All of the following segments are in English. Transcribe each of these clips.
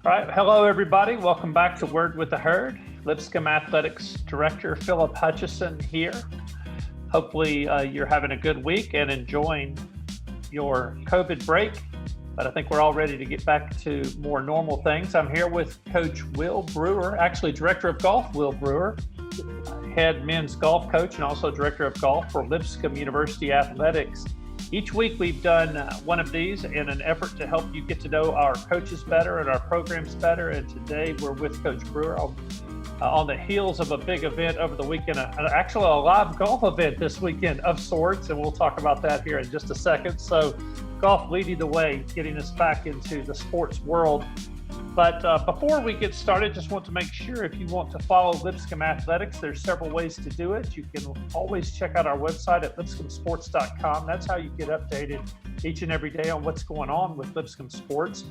All right. Hello, everybody. Welcome back to Word with the Herd. Lipscomb Athletics Director Philip Hutcheson here. Hopefully, you're having a good week and enjoying your COVID break. But I think we're all ready to get back to more normal things. I'm here with Coach Will Brewer, actually Director of Golf, Will Brewer, head men's golf coach, and also Director of Golf for Lipscomb University Athletics. Each week we've done one of these in an effort to help you get to know our coaches better and our programs better. And today we're with Coach Brewer on the heels of a big event over the weekend, actually a live golf event this weekend of sorts, and we'll talk about that here in just a second. So golf leading the way, getting us back into the sports world. But before we get started, just want to make sure if you want to follow Lipscomb Athletics, there's several ways to do it. You can always check out our website at lipscombsports.com. That's how you get updated each and every day on what's going on with Lipscomb Sports.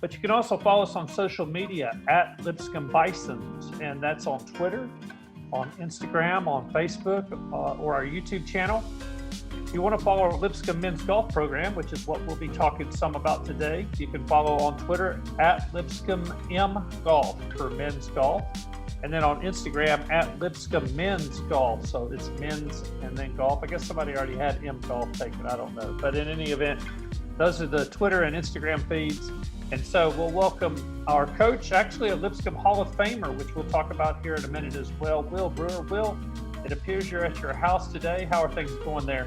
But you can also follow us on social media at Lipscomb Bisons, and that's on Twitter, on Instagram, on Facebook, or our YouTube channel. If you want to follow our Lipscomb men's golf program, which is what we'll be talking some about today, you can follow on Twitter at Lipscomb M Golf for men's golf, and then on Instagram at Lipscomb Men's Golf. So it's men's and then golf. I guess somebody already had M Golf taken. I don't know. But in any event, those are the Twitter and Instagram feeds. And so we'll welcome our coach, actually a Lipscomb Hall of Famer, which we'll talk about here in a minute as well, Will Brewer. Will, it appears you're at your house today. How are things going there?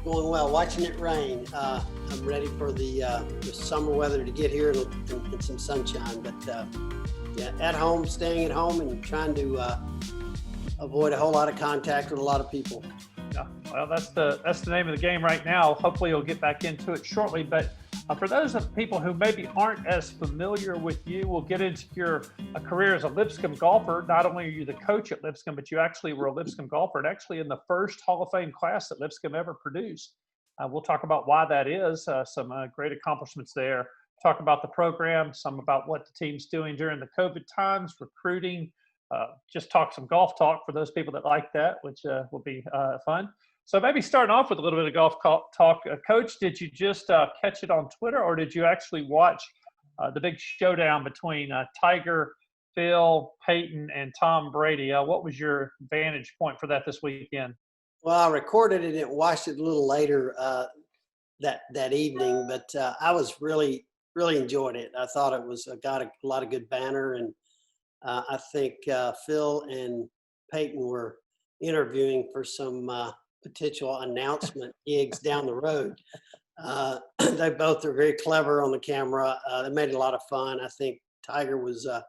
Going well, watching it rain. I'm ready for the summer weather to get here and some sunshine. But yeah, at home, staying at home and trying to avoid a whole lot of contact with a lot of people. Yeah, well, that's the name of the game right now. Hopefully you'll get back into it shortly. But for those of people who maybe aren't as familiar with you, we'll get into your career as a Lipscomb golfer. Not only are you the coach at Lipscomb, but you actually were a Lipscomb golfer and actually in the first Hall of Fame class that Lipscomb ever produced. We'll talk about why that is, some great accomplishments there. Talk about the program, some about what the team's doing during the COVID times, recruiting, just talk some golf talk for those people that like that, which will be fun. So maybe starting off with a little bit of golf talk. Coach, did you just catch it on Twitter, or did you actually watch the big showdown between Tiger, Phil, Peyton, and Tom Brady? What was your vantage point for that this weekend? Well, I recorded it and watched it a little later that evening, but I was really enjoyed it. I thought it was got a lot of good banter, and I think Phil and Peyton were interviewing for some potential announcement gigs down the road. They both are very clever on the camera. They made it a lot of fun. I think Tiger was a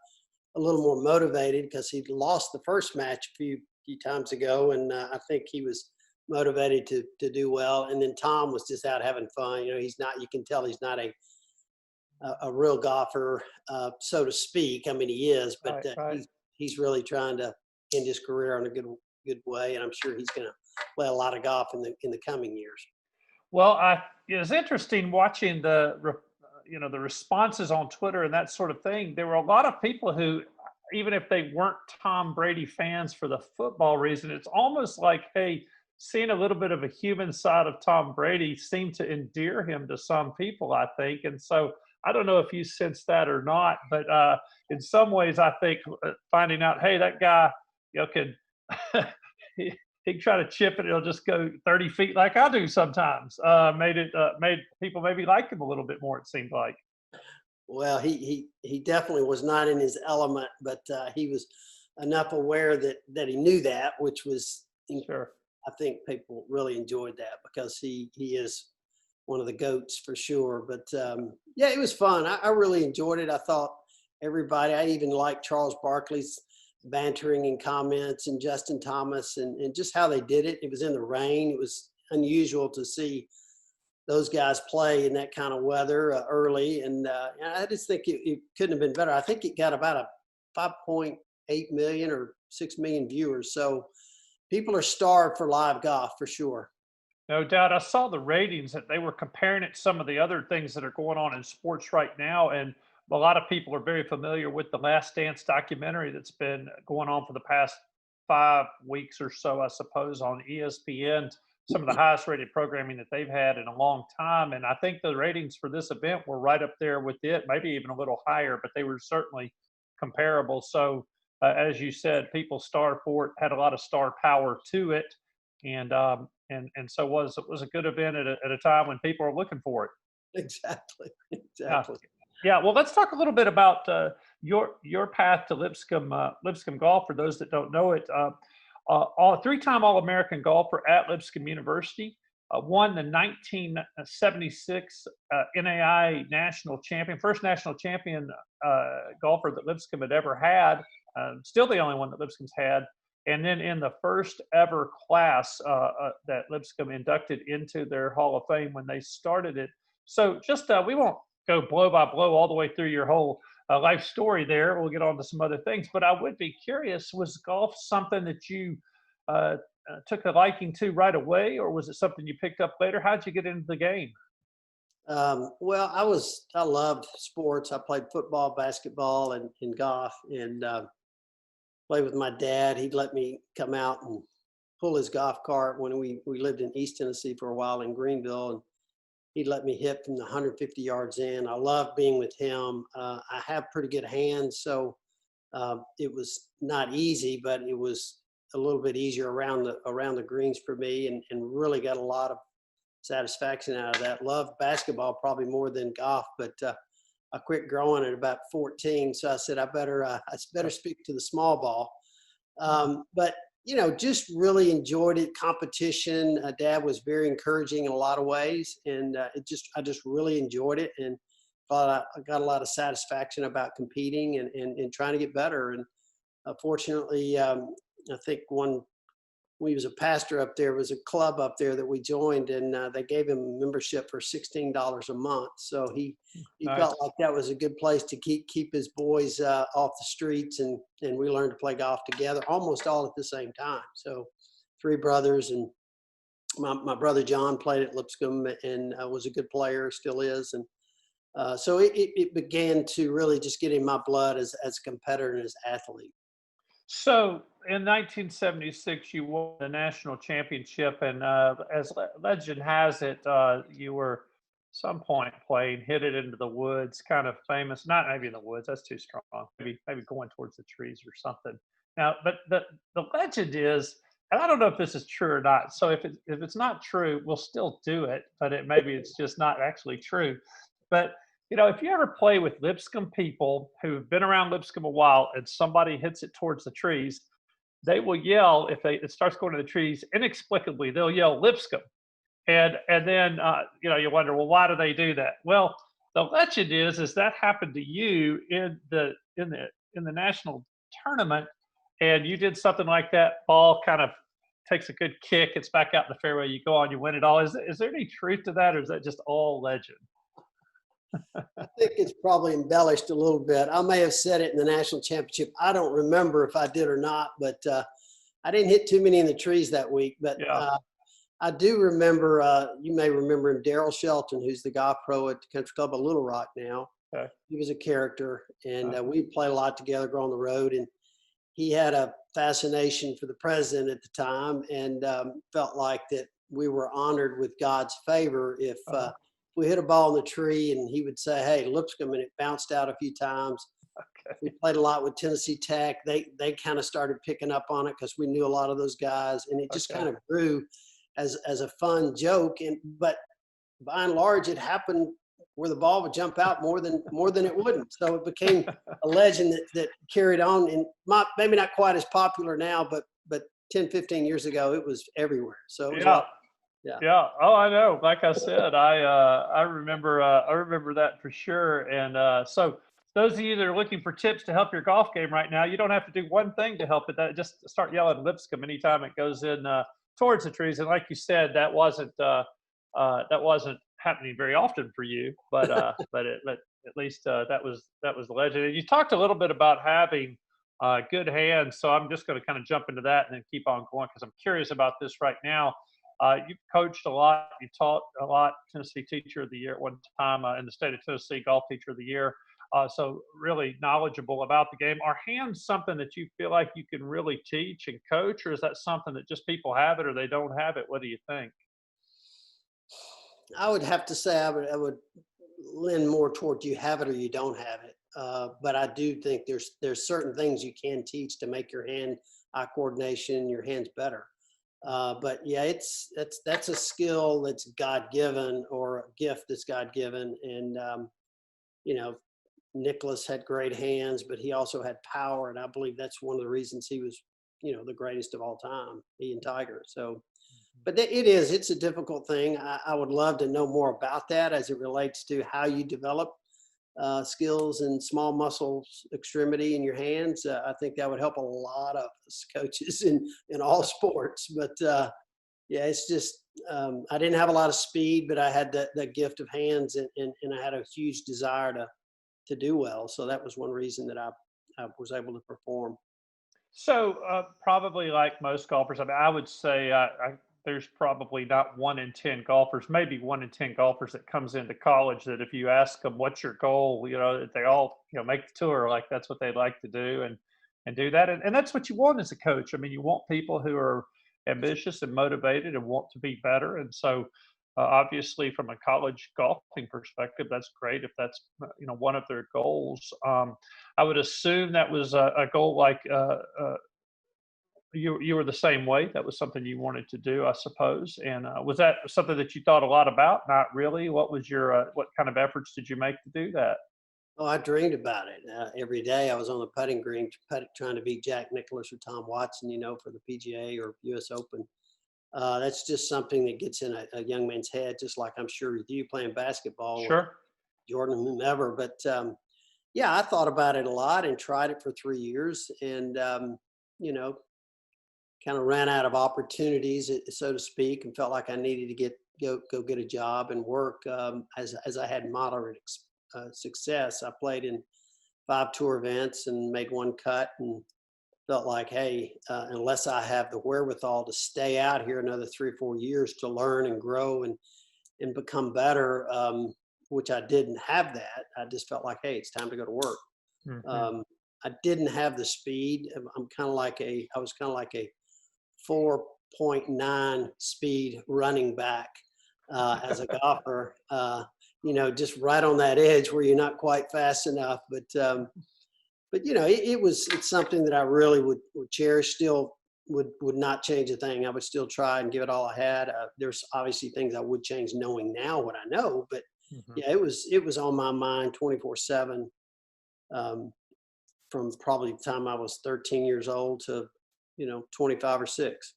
little more motivated because he'd lost the first match a few times ago, and I think he was motivated to do well. And then Tom was just out having fun. You know, he's not. You can tell he's not a real golfer, so to speak. I mean, he is, but right. He's really trying to end his career on a good way, and I'm sure he's going to play a lot of golf in the coming years. Well, it was interesting watching the responses on Twitter and that sort of thing. There were a lot of people who, even if they weren't Tom Brady fans for the football reason, it's almost like, hey, seeing a little bit of a human side of Tom Brady seemed to endear him to some people, I think. And so I don't know if you sense that or not, but in some ways, I think finding out, hey, that guy, can he can try to chip it, it'll just go 30 feet like I do sometimes. Made people maybe like him a little bit more, it seemed like. Well, he definitely was not in his element, but he was enough aware that he knew that, which was sure. I think people really enjoyed that because he is one of the GOATs for sure. But yeah, it was fun. I really enjoyed it. I thought I even liked Charles Barkley's bantering and comments, and Justin Thomas, and just how they did it. It was in the rain. It was unusual to see those guys play in that kind of weather early, and I just think it couldn't have been better. I think it got about a 5.8 million or 6 million viewers. So people are starved for live golf for sure. No doubt. I saw the ratings that they were comparing it to some of the other things that are going on in sports right now, and a lot of people are very familiar with the Last Dance documentary that's been going on for the past 5 weeks or so, I suppose, on ESPN. some of the highest rated programming that they've had in a long time. And I think the ratings for this event were right up there with it, maybe even a little higher, but they were certainly comparable. So, as you said, people star for it, had a lot of star power to it. And so it was a good event at a time when people are looking for it. Exactly. Yeah. Exactly. Yeah, well, let's talk a little bit about your path to Lipscomb Golf. For those that don't know it, three-time All-American golfer at Lipscomb University, won the 1976 NAI national champion, first national champion golfer that Lipscomb had ever had. Still the only one that Lipscomb's had. And then in the first ever class that Lipscomb inducted into their Hall of Fame when they started it. So just we won't go blow by blow all the way through your whole life story there. We'll get on to some other things, but I would be curious, was golf something that you took a liking to right away, or was it something you picked up later? How'd you get into the game? Well, I loved sports. I played football, basketball, and golf, and played with my dad. He'd let me come out and pull his golf cart when we lived in East Tennessee for a while in Greenville, and he'd let me hit from the 150 yards in. I loved being with him. I have pretty good hands, so it was not easy, but it was a little bit easier around the greens for me, and really got a lot of satisfaction out of that. Loved basketball probably more than golf, but I quit growing at about 14, so I said I better speak to the small ball. But just really enjoyed it. Competition. Dad was very encouraging in a lot of ways, and I just really enjoyed it, and thought I got a lot of satisfaction about competing and trying to get better. And fortunately, I think when he was a pastor up there, was a club up there that we joined, and they gave him membership for $16 a month. So he Nice. felt like that was a good place to keep his boys off the streets, and we learned to play golf together almost all at the same time. So three brothers, and my brother John played at Lipscomb and was a good player, still is. And so it began to really just get in my blood as a competitor and as an athlete. So in 1976, you won the national championship, and as legend has it, you were some point playing, hit it into the woods, kind of famous. Not maybe in the woods, that's too strong. Maybe going towards the trees or something. Now, but the legend is, and I don't know if this is true or not. So if it's not true, we'll still do it, but maybe it's just not actually true. But if you ever play with Lipscomb people who've been around Lipscomb a while and somebody hits it towards the trees, they will yell if it starts going to the trees inexplicably. They'll yell Lipscomb, and then you wonder, well, why do they do that? Well, the legend is that happened to you in the national tournament, and you did something like that. Ball kind of takes a good kick. It's back out in the fairway. You go on, you win it all. Is there any truth to that, or is that just all legend? I think it's probably embellished a little bit. I may have said it in the national championship. I don't remember if I did or not, but I didn't hit too many in the trees that week. But Yeah. I do remember, you may remember him, Daryl Shelton, who's the golf pro at the Country Club of Little Rock now. Okay. He was a character, and we played a lot together, go on the road. And he had a fascination for the president at the time, and felt like that we were honored with God's favor if we hit a ball in the tree, and he would say, "Hey, Lipscomb," and it bounced out a few times. Okay. We played a lot with Tennessee Tech. They kind of started picking up on it because we knew a lot of those guys, and it just kind of grew as a fun joke. But by and large, it happened where the ball would jump out more than it wouldn't. So it became a legend that carried on, and maybe not quite as popular now, but 10, 15 years ago, it was everywhere. So it was Yeah. Oh, I know. Like I said, I remember that for sure. And so those of you that are looking for tips to help your golf game right now, you don't have to do one thing to help it. Just start yelling Lipscomb anytime it goes in towards the trees. And like you said, that wasn't happening very often for you, but at least that was the legend. And you talked a little bit about having good hands, so I'm just going to kind of jump into that and then keep on going because I'm curious about this right now. You've coached a lot, you taught a lot, Tennessee Teacher of the Year at one time in the state of Tennessee, Golf Teacher of the Year. So really knowledgeable about the game. Are hands something that you feel like you can really teach and coach, or is that something that just people have it or they don't have it? What do you think? I would have to say I would lean more toward you have it or you don't have it. But I do think there's certain things you can teach to make your hand-eye coordination, your hands better. But yeah, that's a skill that's God given or a gift that's God given. And you know, Nicholas had great hands, but he also had power, and I believe that's one of the reasons he was, the greatest of all time. He and Tiger. So, but it's a difficult thing. I would love to know more about that as it relates to how you develop skills in small muscles extremity in your hands. I think that would help a lot of us coaches in all sports. But yeah, it's just I didn't have a lot of speed, but I had that gift of hands, and I had a huge desire to do well. So that was one reason that I was able to perform. So probably like most golfers, I mean, I would say there's probably not 1 in 10 golfers, maybe 1 in 10 golfers that comes into college that if you ask them what's your goal, they all make the tour, like that's what they'd like to do and do that, and that's what you want as a coach. I mean, you want people who are ambitious and motivated and want to be better, and so. Obviously, from a college golfing perspective, that's great if that's one of their goals. I would assume that was a goal like you were the same way. That was something you wanted to do, I suppose. And was that something that you thought a lot about? Not really. What was your what kind of efforts did you make to do that? Oh, I dreamed about it every day. I was on the putting green trying to beat Jack Nicklaus or Tom Watson, for the PGA or U.S. Open. That's just something that gets in a young man's head, just like I'm sure with you playing basketball or Sure. Jordan, whomever. But yeah, I thought about it a lot and tried it for 3 years, and you know, kind of ran out of opportunities, so to speak, and felt like I needed to go get a job and work. As I had moderate success, I played in 5 tour events and made one cut, and felt like, hey, unless I have the wherewithal to stay out here another 3 or 4 years to learn and grow and become better, which I didn't have that. I just felt like, hey, it's time to go to work. Hmm. I didn't have the speed. I was kind of like a 4.9 speed running back as a golfer. Just right on that edge where you're not quite fast enough. But it's something that I really would cherish. Still would not change a thing. I would still try and give it all I had. There's obviously things I would change knowing now what I know, but Hmm. yeah, it was on my mind 24/7, from probably the time I was 13 years old to 25 or 6.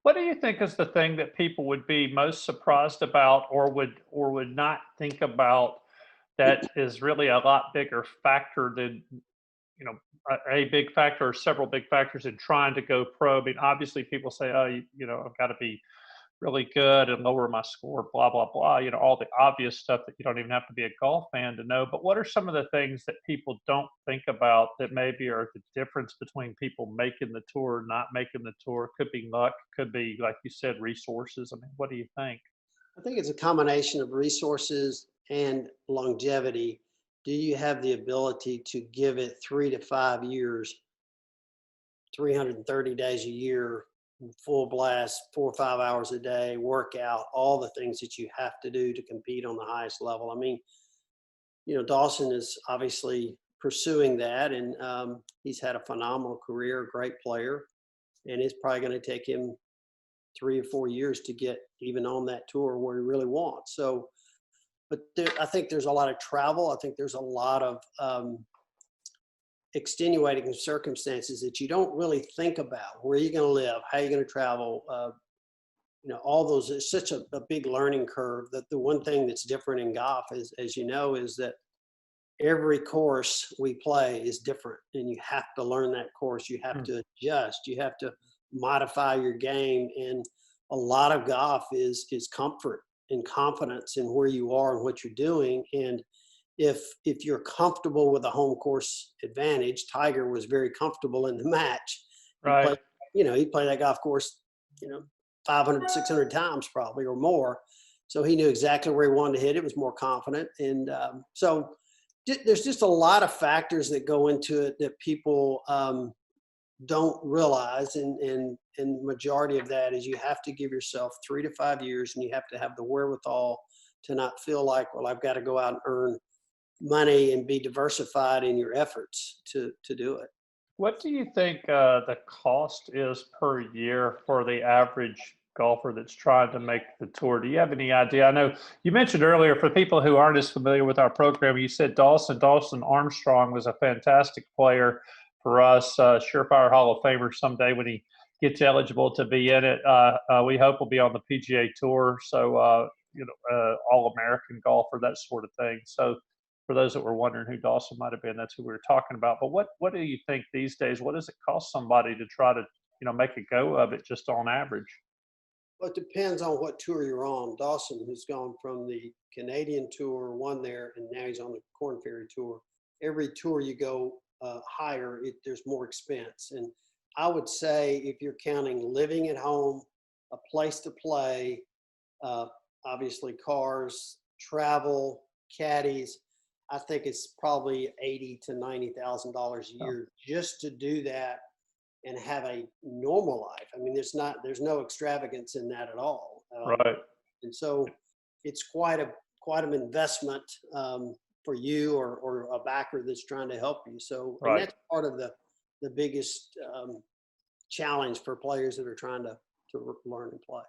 What do you think is the thing that people would be most surprised about, or would not think about, that is really a lot bigger factor than you know, a big factor or several big factors in trying to go pro? I mean, obviously, people say, "Oh, I've got to be really good and lower my score," blah blah blah. All the obvious stuff that you don't even have to be a golf fan to know. But what are some of the things that people don't think about that maybe are the difference between people making the tour, not making the tour? Could be luck, could be, like you said, resources. I mean, what do you think? I think it's a combination of resources and longevity. Do you have the ability to give it 3 to 5 years, 330 days a year, full blast, 4 or 5 hours a day, workout, all the things that you have to do to compete on the highest level? I mean, Dawson is obviously pursuing that, and he's had a phenomenal career, a great player, and it's probably going to take him 3 or 4 years to get even on that tour where he really wants. So, but I think there's a lot of travel. I think there's a lot of extenuating circumstances that you don't really think about. Where are you going to live? How are you going to travel? All those. It's such a big learning curve. That the one thing that's different in golf is, as you know, is that every course we play is different, and you have to learn that course. You have Hmm. to adjust. You have to modify your game, and a lot of golf is comfort and confidence in where you are and what you're doing. And if you're comfortable with a home course advantage, Tiger was very comfortable in the match. He Right. played, he played that golf course, 500, 600 times probably or more. So he knew exactly where he wanted to hit. It was more confident. And so there's just a lot of factors that go into it that people don't realize, and majority of that is you have to give yourself 3 to 5 years, and you have to have the wherewithal to not feel like, well, I've got to go out and earn money and be diversified in your efforts to do it. What do you think the cost is per year for the average golfer that's trying to make the tour? Do you have any idea? I know you mentioned earlier, for people who aren't as familiar with our program, you said Dawson Armstrong was a fantastic player for us, surefire Hall of Famer someday when he gets eligible to be in it. We hope will be on the PGA Tour, so All-American golfer, that sort of thing. So for those that were wondering who Dawson might have been, that's who we were talking about. But what do you think these days? What does it cost somebody to try to make a go of it just on average? Well, it depends on what tour you're on. Dawson, who's gone from the Canadian tour, won there, and now he's on the Corn Ferry tour. Every tour you go higher, there's more expense. And I would say if you're counting living at home, a place to play, obviously cars, travel, caddies, I think it's probably $80,000 to $90,000 a year just to do that and have a normal life. I mean, there's no extravagance in that at all. Right. And so it's quite an investment for you or a backer that's trying to help you. So and that's part of the biggest challenge for players that are trying to learn and play.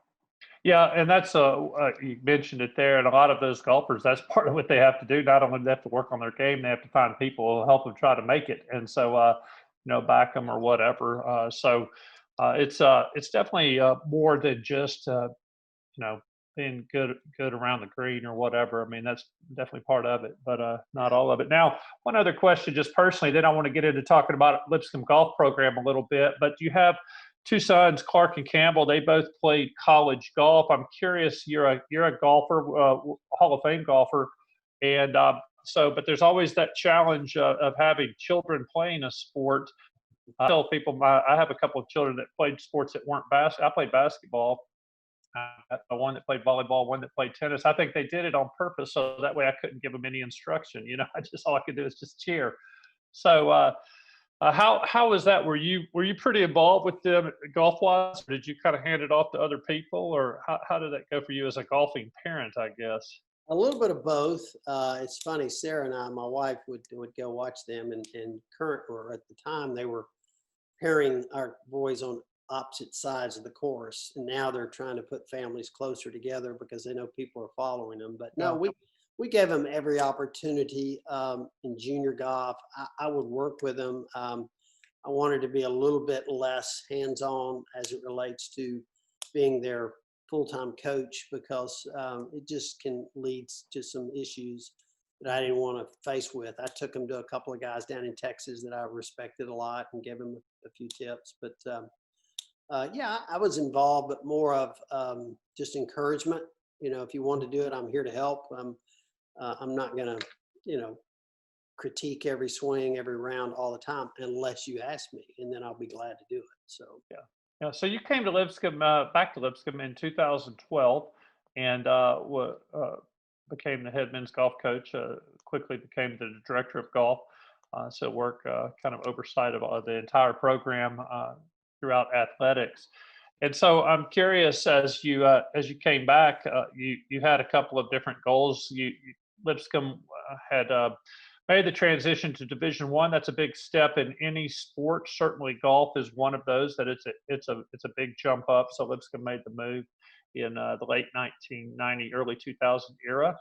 Yeah, and that's you mentioned it there, and a lot of those golfers, that's part of what they have to do. Not only do they have to work on their game, they have to find people who help them try to make it, and so back them or whatever. So it's definitely more than just being good around the green or whatever. I mean, that's definitely part of it, but not all of it. Now, one other question, just personally, then I want to get into talking about Lipscomb golf program a little bit. But you have two sons, Clark and Campbell. They both played college golf. I'm curious. You're a golfer, Hall of Fame golfer, and but there's always that challenge of having children playing a sport. I tell people I have a couple of children that played sports that weren't I played basketball. One that played volleyball, one that played tennis. I think they did it on purpose so that way I couldn't give them any instruction. All I could do is just cheer. So how was that? Were you pretty involved with them golf wise, or did you kind of hand it off to other people, or how did that go for you as a golfing parent? I guess a little bit of both. It's funny, Sarah and I, my wife, would go watch them, and at the time they were pairing our boys on opposite sides of the course, and now they're trying to put families closer together because they know people are following them. But no, we gave them every opportunity in junior golf. I would work with them. I wanted to be a little bit less hands-on as it relates to being their full-time coach because it just can lead to some issues that I didn't want to face with. I took them to a couple of guys down in Texas that I respected a lot and gave them a few tips. But I was involved, but more of just encouragement. If you want to do it, I'm here to help. I'm not going to, critique every swing, every round all the time unless you ask me, and then I'll be glad to do it. So yeah. So you came to Lipscomb, back to Lipscomb in 2012, and became the head men's golf coach. Quickly became the director of golf. So work kind of oversight of the entire program throughout athletics. And so I'm curious, as you came back, you had a couple of different goals. Lipscomb had made the transition to Division I. That's a big step in any sport. Certainly, golf is one of those. That it's a big jump up. So Lipscomb made the move in the late 1990, early 2000 era.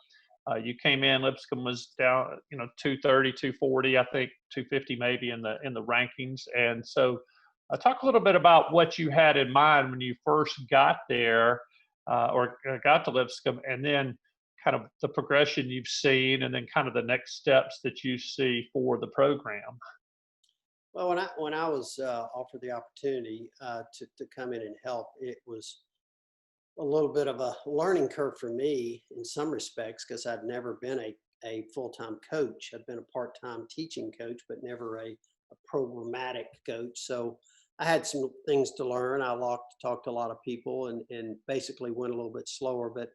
You came in. Lipscomb was down, 230, 240, I think 250 maybe in the rankings. And so, talk a little bit about what you had in mind when you first got there, or got to Lipscomb, and then kind of the progression you've seen, and then kind of the next steps that you see for the program. Well, when I was offered the opportunity to come in and help, it was a little bit of a learning curve for me in some respects because I'd never been a full-time coach. I'd been a part-time teaching coach, but never a programmatic coach. So I had some things to learn. I talked to a lot of people and basically went a little bit slower, but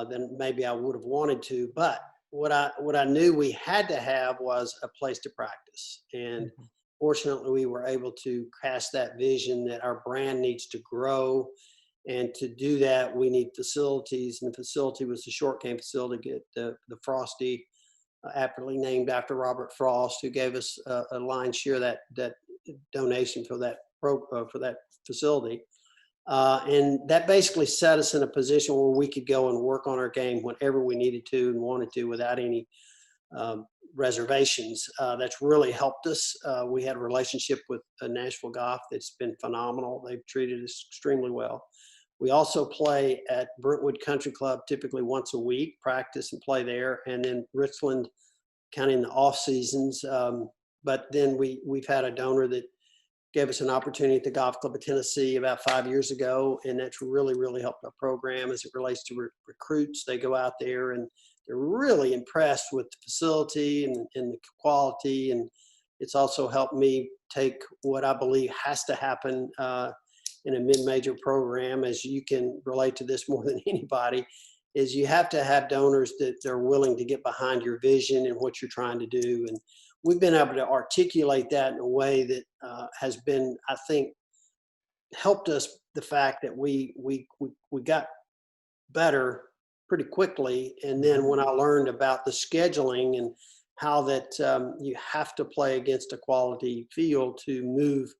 than maybe I would have wanted to. But what I knew we had to have was a place to practice. And fortunately, we were able to cast that vision that our brand needs to grow. And to do that, we need facilities. And the facility was the short game facility, get the Frosty, aptly named after Robert Frost, who gave us a lion's share of that donation for that facility. And that basically set us in a position where we could go and work on our game whenever we needed to and wanted to without any reservations. That's really helped us. We had a relationship with Nashville Golf that's been phenomenal. They've treated us extremely well. We also play at Brentwood Country Club typically once a week, practice and play there, and then Richland kind of in the off seasons. But then we've had a donor that gave us an opportunity at the Golf Club of Tennessee about 5 years ago, and that's really helped our program as it relates to recruits. They go out there and they're really impressed with the facility and the quality, and it's also helped me take what I believe has to happen in a mid-major program, as you can relate to this more than anybody, is you have to have donors that are willing to get behind your vision and what you're trying to do. And we've been able to articulate that in a way that has been, I think, helped us. The fact that we got better pretty quickly. And then when I learned about the scheduling and how that you have to play against a quality field to move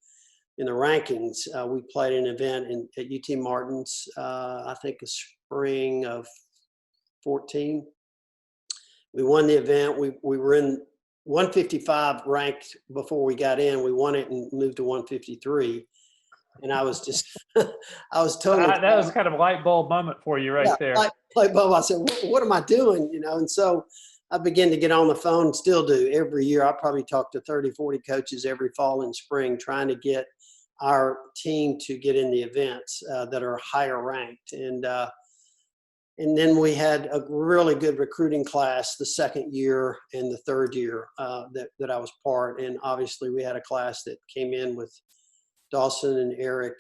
in the rankings, we played an event at UT Martin's, I think the spring of 14. We won the event. We were in 155 ranked before we got in. We won it and moved to 153. And I was just, I was totally. That was kind of a light bulb moment for you right there. Light bulb. I said, what am I doing? And so I began to get on the phone and still do every year. I probably talk to 30, 40 coaches every fall and spring, trying to get our team to get in the events that are higher ranked. And then we had a really good recruiting class the second year and the third year that I was part. And obviously we had a class that came in with Dawson and Eric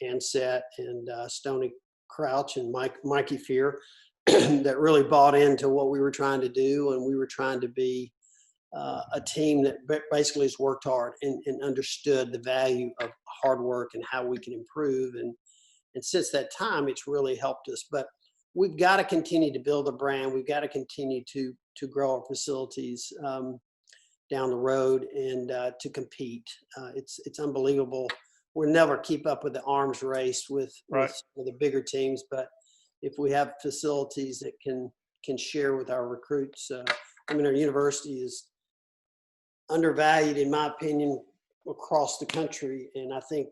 Ansett and Stoney Crouch and Mikey Fear that really bought into what we were trying to do. And we were trying to be a team that basically has worked hard and understood the value of hard work and how we can improve. And since that time, it's really helped us. But we've got to continue to build a brand. We've got to continue to grow our facilities down the road and to compete. It's unbelievable. We'll never keep up with the arms race with the bigger teams, but if we have facilities that can share with our recruits, our university is undervalued, in my opinion, across the country. And I think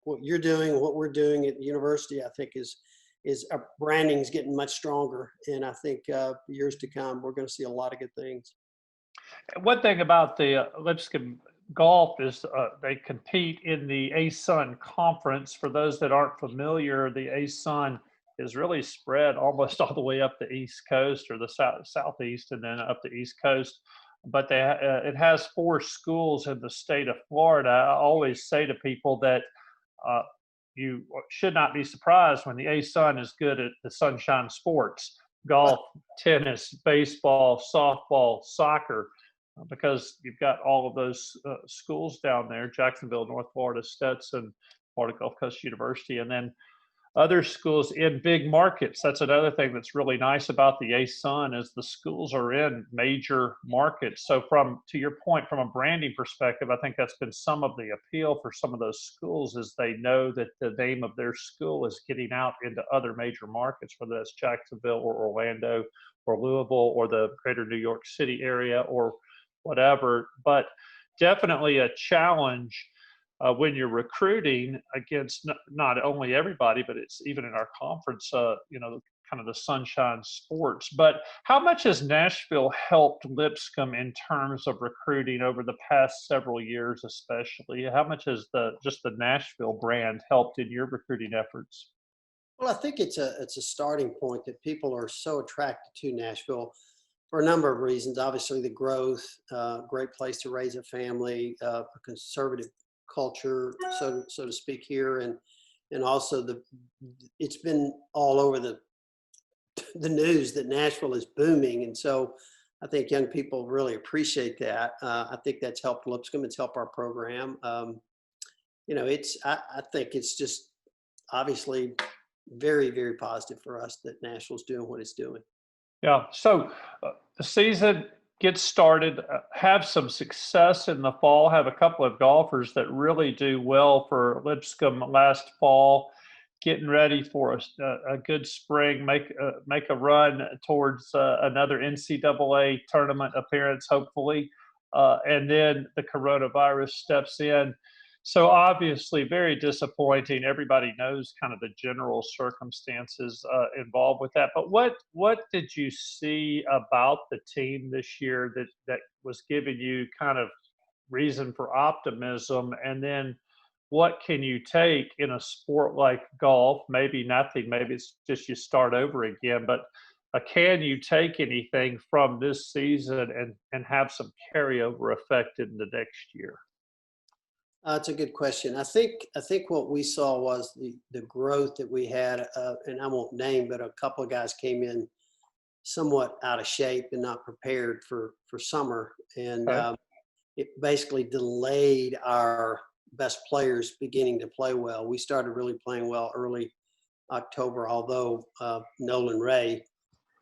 what you're doing, what we're doing at the university, I think is our branding is getting much stronger. And I think years to come, we're going to see a lot of good things. One thing about the Lipscomb Golf is they compete in the ASUN conference. For those that aren't familiar, the ASUN is really spread almost all the way up the East Coast or the southeast and then up the East Coast. But it has 4 schools in the state of Florida. I always say to people that you should not be surprised when the ASUN is good at the sunshine sports: golf, tennis, baseball, softball, soccer, because you've got all of those schools down there: Jacksonville, North Florida, Stetson, Florida Gulf Coast University, and then other schools in big markets. That's another thing that's really nice about the ASUN is the schools are in major markets. So to your point, from a branding perspective, I think that's been some of the appeal for some of those schools is they know that the name of their school is getting out into other major markets, whether that's Jacksonville or Orlando or Louisville or the greater New York City area or whatever. But definitely a challenge when you're recruiting against not only everybody, but it's even in our conference, kind of the sunshine sports. But how much has Nashville helped Lipscomb in terms of recruiting over the past several years, especially? How much has just the Nashville brand helped in your recruiting efforts? Well, I think it's a starting point that people are so attracted to Nashville for a number of reasons. Obviously, the growth, great place to raise a family, a conservative culture, so to speak here, and also it's been all over the the news that Nashville is booming. And so I think young people really appreciate that. I think that's helped Lipscomb. It's helped our program. I think it's just obviously very, very positive for us that Nashville's doing what it's doing. Yeah. So the season gets started, have some success in the fall, have a couple of golfers that really do well for Lipscomb last fall, getting ready for a good spring, make a run towards another NCAA tournament appearance, hopefully. And then the coronavirus steps in. So obviously, very disappointing. Everybody knows kind of the general circumstances involved with that. But what did you see about the team this year that was giving you kind of reason for optimism? And then what can you take in a sport like golf? Maybe nothing. Maybe it's just you start over again. But can you take anything from this season and have some carryover effect in the next year? It's a good question. I think what we saw was the growth that we had, and I won't name, but a couple of guys came in somewhat out of shape and not prepared for summer, and Okay. it basically delayed our best players beginning to play well. We started really playing well early October, although Nolan Ray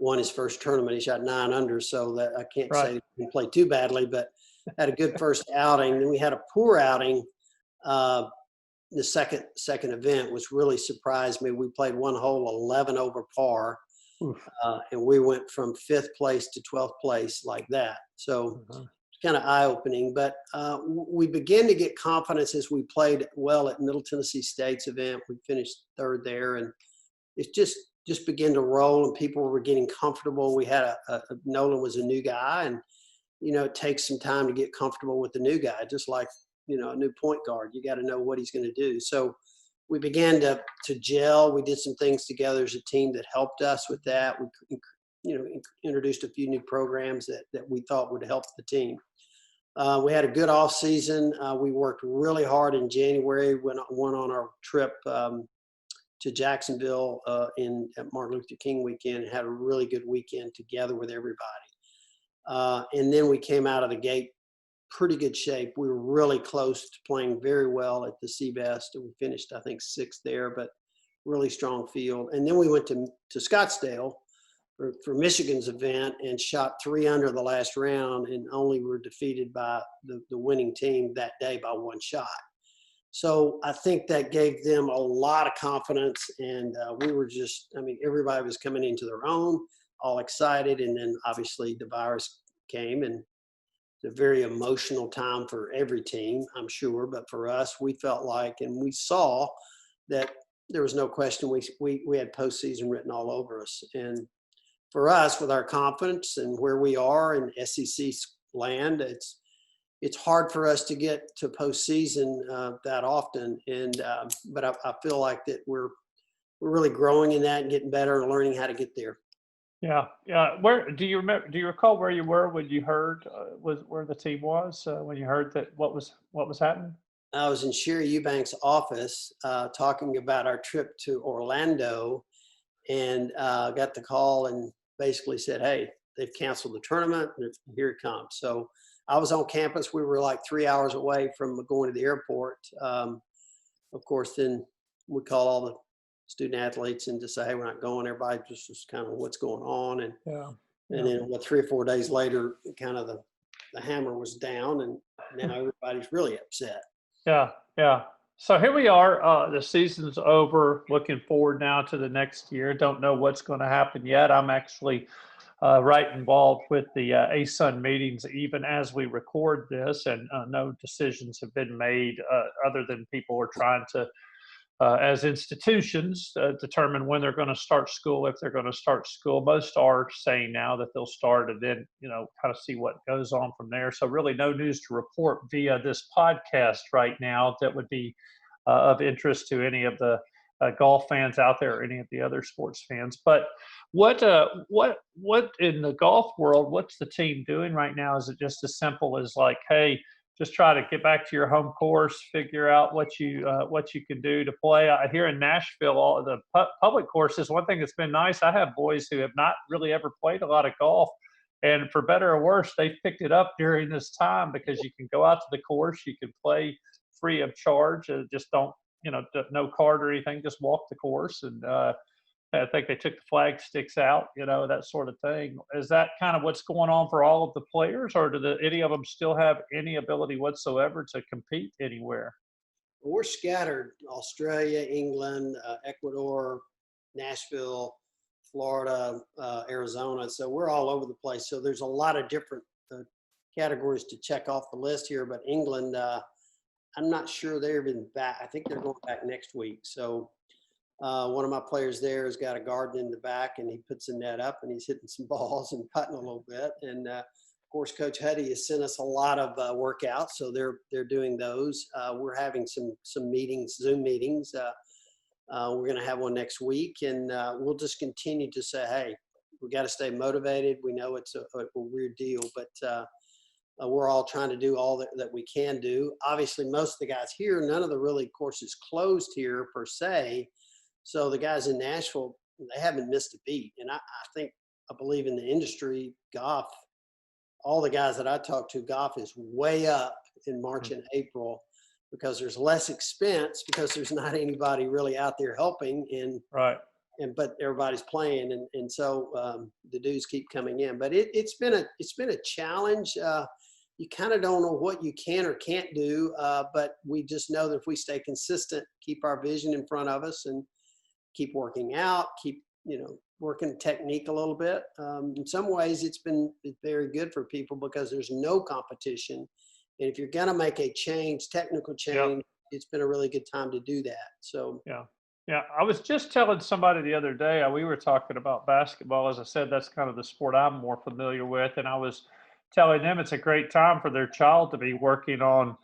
won his first tournament. He shot 9 under, so that I can't Right. say he played too badly, but had a good first outing. Then we had a poor outing. The second event, which really surprised me. We played one hole 11 over par, Oof. and we went from 5th place to 12th place like that. So Uh-huh. it's kind of eye-opening. But we began to get confidence as we played well at Middle Tennessee State's event. We finished 3rd there, and it just began to roll, and people were getting comfortable. We had Nolan was a new guy, and it takes some time to get comfortable with the new guy, just like a new point guard. You got to know what he's going to do. So we began to gel. We did some things together as a team that helped us with that. We introduced a few new programs that we thought would help the team. We had a good off season. We worked really hard in January. Went on our trip to Jacksonville at Martin Luther King weekend. Had a really good weekend together with everybody. And then we came out of the gate pretty good shape. We were really close to playing very well at the Seabest, and we finished, I think, 6th there, but really strong field. And then we went to Scottsdale for Michigan's event and shot 3 under the last round, and only were defeated by the winning team that day by 1 shot. So I think that gave them a lot of confidence, and we were everybody was coming into their own, all excited. And then obviously the virus came, and it's a very emotional time for every team, I'm sure. But for us, we felt like, and we saw that there was no question we had postseason written all over us. And for us, with our confidence and where we are in SEC land, it's hard for us to get to postseason that often. And but I feel like that we're really growing in that and getting better and learning how to get there. Yeah, yeah. Where do you remember? Do you recall where you were when you heard was where the team was when you heard that what was happening? I was in Sherry Eubanks' office talking about our trip to Orlando, and got the call and basically said, "Hey, they've canceled the tournament. And here it comes." So I was on campus. We were like 3 hours away from going to the airport. Of course, then we call all the student athletes and just say, "Hey, we're not going." Everybody just was kind of, "What's going on?" And Yeah, and yeah. then 3 or 4 days later, kind of the hammer was down, and now everybody's really upset. Yeah, yeah. So here we are. The season's over. Looking forward now to the next year. Don't know what's going to happen yet. I'm actually right involved with the ASUN meetings even as we record this, and no decisions have been made other than people are trying to, as institutions, determine when they're going to start school, if they're going to start school. Most are saying now that they'll start and then, kind of see what goes on from there. So really no news to report via this podcast right now that would be of interest to any of the golf fans out there or any of the other sports fans. But what in the golf world, what's the team doing right now? Is it just as simple as like, hey, just try to get back to your home course, figure out what you can do to play. Here in Nashville, all the public courses. One thing that's been nice, I have boys who have not really ever played a lot of golf, and for better or worse, they've picked it up during this time because you can go out to the course, you can play free of charge, just don't, no card or anything, just walk the course. And I think they took the flag sticks out, that sort of thing. Is that kind of what's going on for all of the players, or do any of them still have any ability whatsoever to compete anywhere? We're scattered: Australia, England, Ecuador, Nashville, Florida, Arizona. So we're all over the place. So there's a lot of different categories to check off the list here. But England, I'm not sure they've been back. I think they're going back next week. So one of my players there has got a garden in the back, and he puts the net up, and he's hitting some balls and putting a little bit. And of course, Coach Hutty has sent us a lot of workouts, so they're doing those. We're having some meetings, Zoom meetings. We're going to have one next week, and we'll just continue to say, hey, we got to stay motivated. We know it's a weird deal, but we're all trying to do all that we can do. Obviously, most of the guys here, none of the really courses closed here per se. So the guys in Nashville, they haven't missed a beat. And I believe in the industry, golf, all the guys that I talk to, golf is way up in March and April because there's less expense, because there's not anybody really out there helping. But everybody's playing. And so the dues keep coming in. But it's been a challenge. You kind of don't know what you can or can't do, but we just know that if we stay consistent, keep our vision in front of us, and keep working out, keep working technique a little bit. In some ways, it's been very good for people because there's no competition, and if you're gonna make a change, technical change, it's been a really good time to do that. So yeah. I was just telling somebody the other day, we were talking about basketball. As I said, that's kind of the sport I'm more familiar with, and I was telling them it's a great time for their child to be working on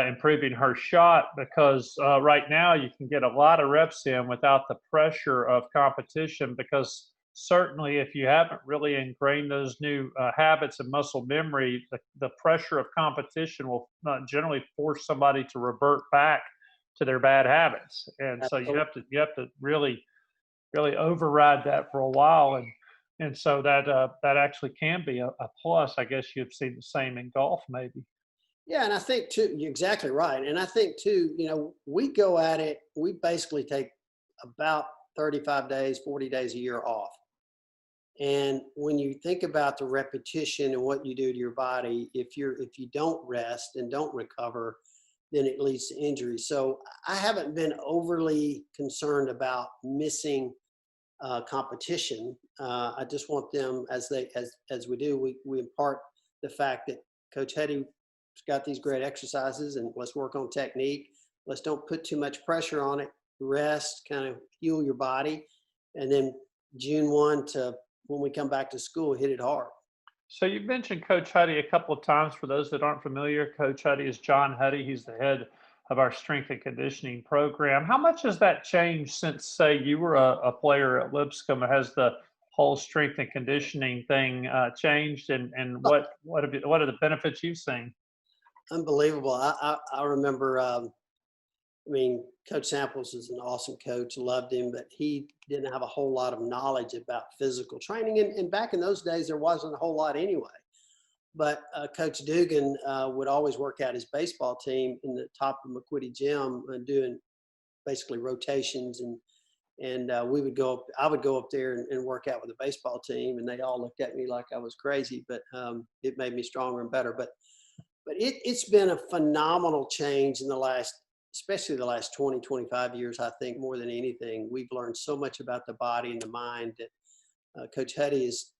improving her shot, because right now you can get a lot of reps in without the pressure of competition, because certainly if you haven't really ingrained those new habits and muscle memory, the pressure of competition will generally force somebody to revert back to their bad habits. And so you have to really override that for a while. And so that actually can be a plus. I guess you've seen the same in golf, maybe. yeah, and I think too, you're exactly right. And I think too, we go at it, we basically take about 35 days, 40 days a year off. And when you think about the repetition and what you do to your body, if you don't rest and don't recover, then it leads to injury. So I haven't been overly concerned about missing competition. I just want them, as we do, we impart the fact that Coach Hetty's got these great exercises, and let's work on technique. Let's don't put too much pressure on it. Rest, kind of heal your body, and then June 1 to when we come back to school, hit it hard. So you mentioned Coach Hutty a couple of times. For those that aren't familiar, Coach Hutty is John Hutty. He's the head of our strength and conditioning program. How much has that changed since, say, you were a player at Lipscomb? Has the whole strength and conditioning thing changed, and what are the benefits you've seen? Unbelievable. I remember, Coach Samples is an awesome coach, loved him, but he didn't have a whole lot of knowledge about physical training. And back in those days, there wasn't a whole lot anyway. But Coach Dugan would always work out his baseball team in the top of McQuitty Gym and doing basically rotations. And I would go up there and work out with the baseball team, and they all looked at me like I was crazy, but it made me stronger and better. But it's been a phenomenal change in especially the last 20, 25 years. I think more than anything, we've learned so much about the body and the mind that Coach Hutty is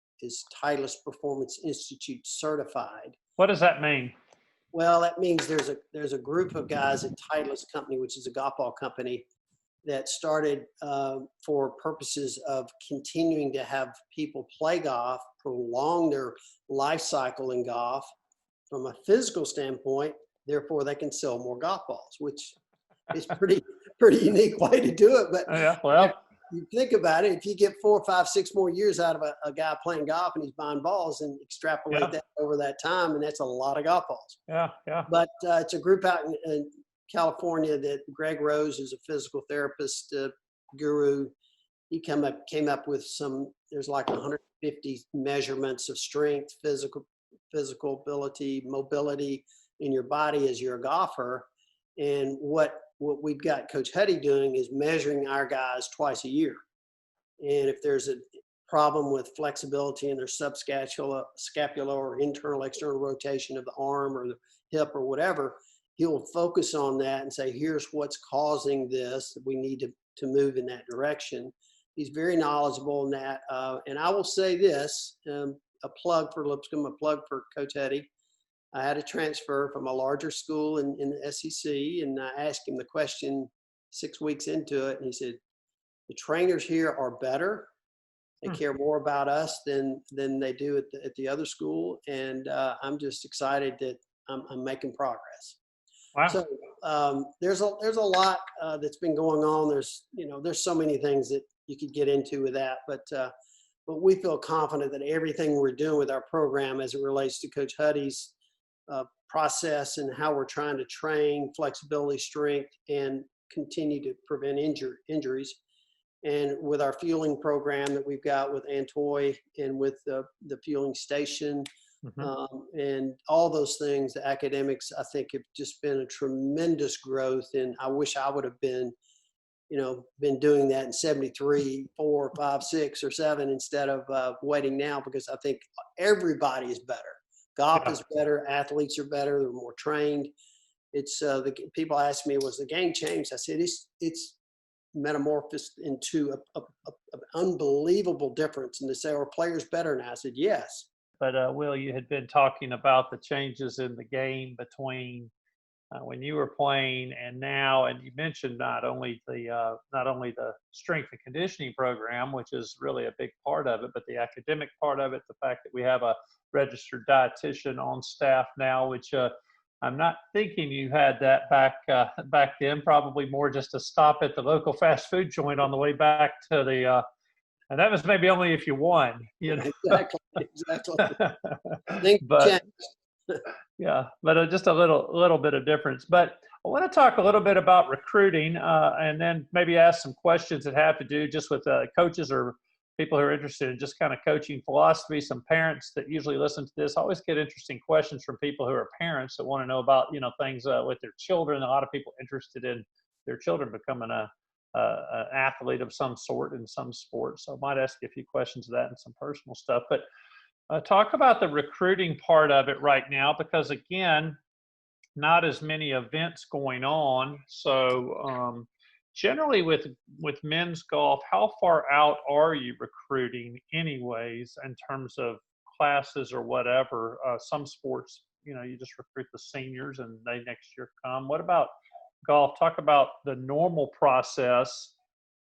Titleist Performance Institute certified. What does that mean? Well, that means there's a group of guys at Titleist Company, which is a golf ball company, that started for purposes of continuing to have people play golf, prolong their life cycle in golf from a physical standpoint. Therefore, they can sell more golf balls, which is pretty unique way to do it. But yeah, well, you think about it, if you get 4, 5, 6 more years out of a guy playing golf and he's buying balls and extrapolate that over that time, and that's a lot of golf balls. Yeah. But it's a group out in California that Greg Rose is a physical therapist guru. He came up with there's like 150 measurements of strength, physical ability, mobility in your body as you're a golfer. And what we've got Coach Huddy doing is measuring our guys twice a year. And if there's a problem with flexibility in their subscapular or internal external rotation of the arm or the hip or whatever, he'll focus on that and say, here's what's causing this. We need to move in that direction. He's very knowledgeable in that. And I will say this, a plug for Lipscomb, a plug for Coach Huddy. I had a transfer from a larger school in the SEC, and I asked him the question 6 weeks into it, and he said, the trainers here are better. They care more about us than they do at the other school, and I'm just excited that I'm making progress. Wow. So there's a lot that's been going on. There's so many things that you could get into with that, but we feel confident that everything we're doing with our program as it relates to Coach Huddy's process and how we're trying to train flexibility, strength, and continue to prevent injuries. And with our fueling program that we've got with Antoy and with the fueling station, and all those things, the academics, I think, have just been a tremendous growth. And I wish I would have been doing that in 73, 4, 5, 6, or 7 instead of waiting now, because I think everybody is better. Golf is better. Athletes are better. They're more trained. It's the people ask me, was the game changed? I said, it's metamorphosed into an unbelievable difference. And they say, are players better now? I said, yes. But Will, you had been talking about the changes in the game between when you were playing and now, and you mentioned not only the strength and conditioning program, which is really a big part of it, but the academic part of it, the fact that we have a registered dietitian on staff now, which I'm not thinking you had that back then. Probably more just a stop at the local fast food joint on the way back to the. And that was maybe only if you won, Exactly. But yeah, but just a little bit of difference. But I want to talk a little bit about recruiting, and then maybe ask some questions that have to do just with coaches or people who are interested in just kind of coaching philosophy. Some parents that usually listen to this always get interesting questions from people who are parents that want to know about things with their children. A lot of people interested in their children becoming an athlete of some sort in some sport. So I might ask you a few questions of that and some personal stuff. But talk about the recruiting part of it right now, because again, not as many events going on. So generally with men's golf, how far out are you recruiting anyways in terms of classes or whatever? Some sports, you just recruit the seniors and they next year come. What about golf? Talk about the normal process,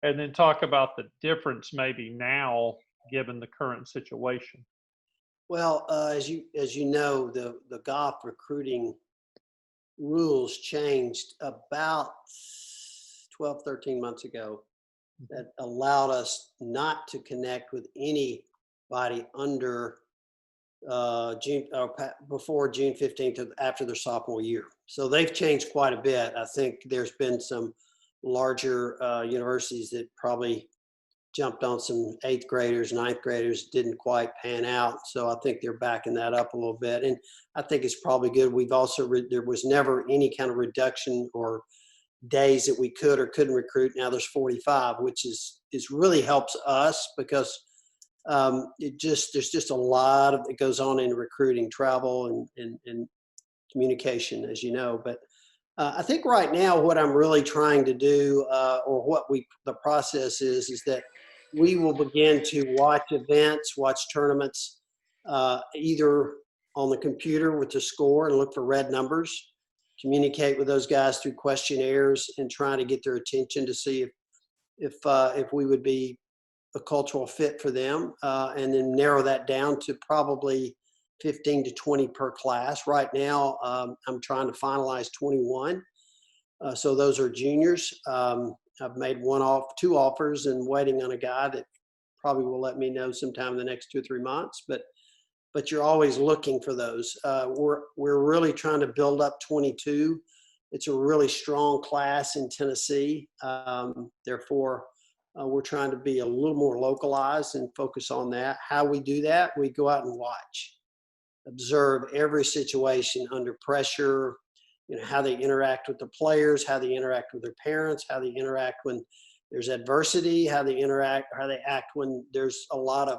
and then talk about the difference maybe now given the current situation. Well, as you know, the golf recruiting rules changed about 12, 13 months ago that allowed us not to connect with anybody under June or before June 15th after their sophomore year. So they've changed quite a bit. I think there's been some larger universities that probably jumped on some 8th graders, 9th graders, didn't quite pan out. So I think they're backing that up a little bit. And I think it's probably good. We've also, there was never any kind of reduction or days that we could or couldn't recruit. Now there's 45, which is really helps us because there's just a lot of it goes on in recruiting, travel and communication, as you know. But I think right now what I'm really trying to do, or what the process is that we will begin to watch events, watch tournaments, either on the computer with the score and look for red numbers, communicate with those guys through questionnaires and trying to get their attention to see if we would be a cultural fit for them, and then narrow that down to probably 15 to 20 per class. Right now, I'm trying to finalize 21. So those are juniors. I've made two offers and waiting on a guy that probably will let me know sometime in the next 2 or 3 months. But you're always looking for those. We're really trying to build up 22. It's a really strong class in Tennessee. Therefore, we're trying to be a little more localized and focus on that. How we do that, we go out and watch, observe every situation under pressure, how they interact with the players, how they interact with their parents, how they interact when there's adversity, how they act when there's a lot of,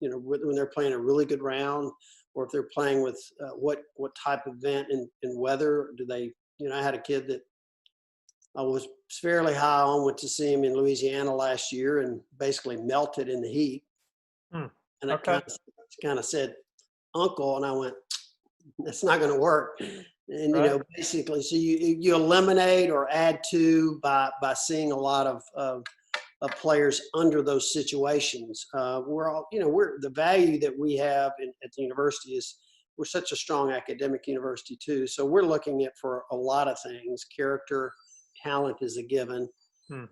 when they're playing a really good round, or if they're playing with what type of event and weather do they, I had a kid that I was fairly high on, went to see him in Louisiana last year and basically melted in the heat. And I kind of said, "Uncle," and I went, "That's not going to work." And, Right. Basically, so you eliminate or add to by seeing a lot of players under those situations. We're all, the value that we have at the university is we're such a strong academic university too. So we're looking at for a lot of things. Character, talent is a given.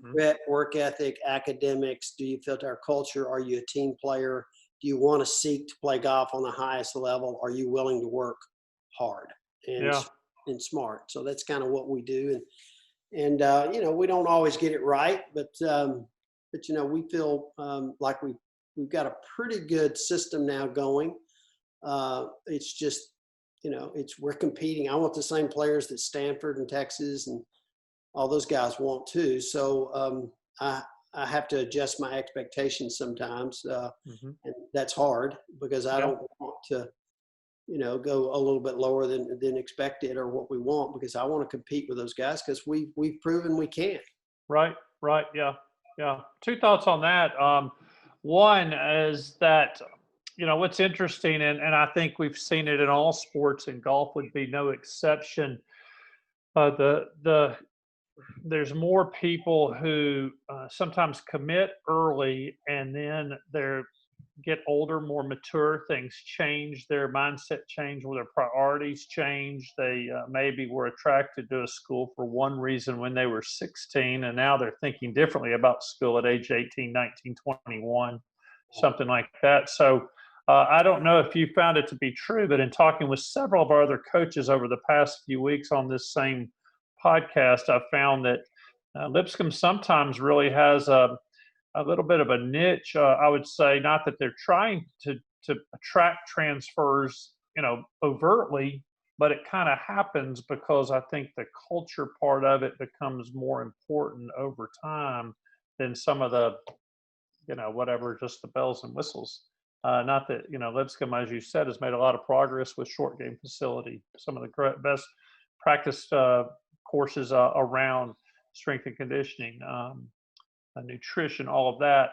Grit, work ethic, academics. Do you fit our culture? Are you a team player? Do you want to seek to play golf on the highest level? Are you willing to work hard and smart? So that's kind of what we do. And we don't always get it right, but we feel like we've got a pretty good system now going. It's just, we're competing. I want the same players that Stanford and Texas and all those guys want too. So I have to adjust my expectations sometimes, and that's hard because I don't want to, go a little bit lower than expected or what we want, because I want to compete with those guys because we've proven we can. Right. Yeah. Two thoughts on that. One is that, what's interesting, and I think we've seen it in all sports, and golf would be no exception. There's more people who sometimes commit early, and then they get older, more mature. Things change, their mindset change, or their priorities change. They maybe were attracted to a school for one reason when they were 16, and now they're thinking differently about school at age 18, 19, 21, something like that. So I don't know if you found it to be true, but in talking with several of our other coaches over the past few weeks on this same podcast, I found that Lipscomb sometimes really has a little bit of a niche. I would say, not that they're trying to attract transfers, overtly, but it kind of happens because I think the culture part of it becomes more important over time than some of the, whatever, just the bells and whistles. Not that, Lipscomb, as you said, has made a lot of progress with short game facility, some of the best practice courses around strength and conditioning, nutrition, all of that.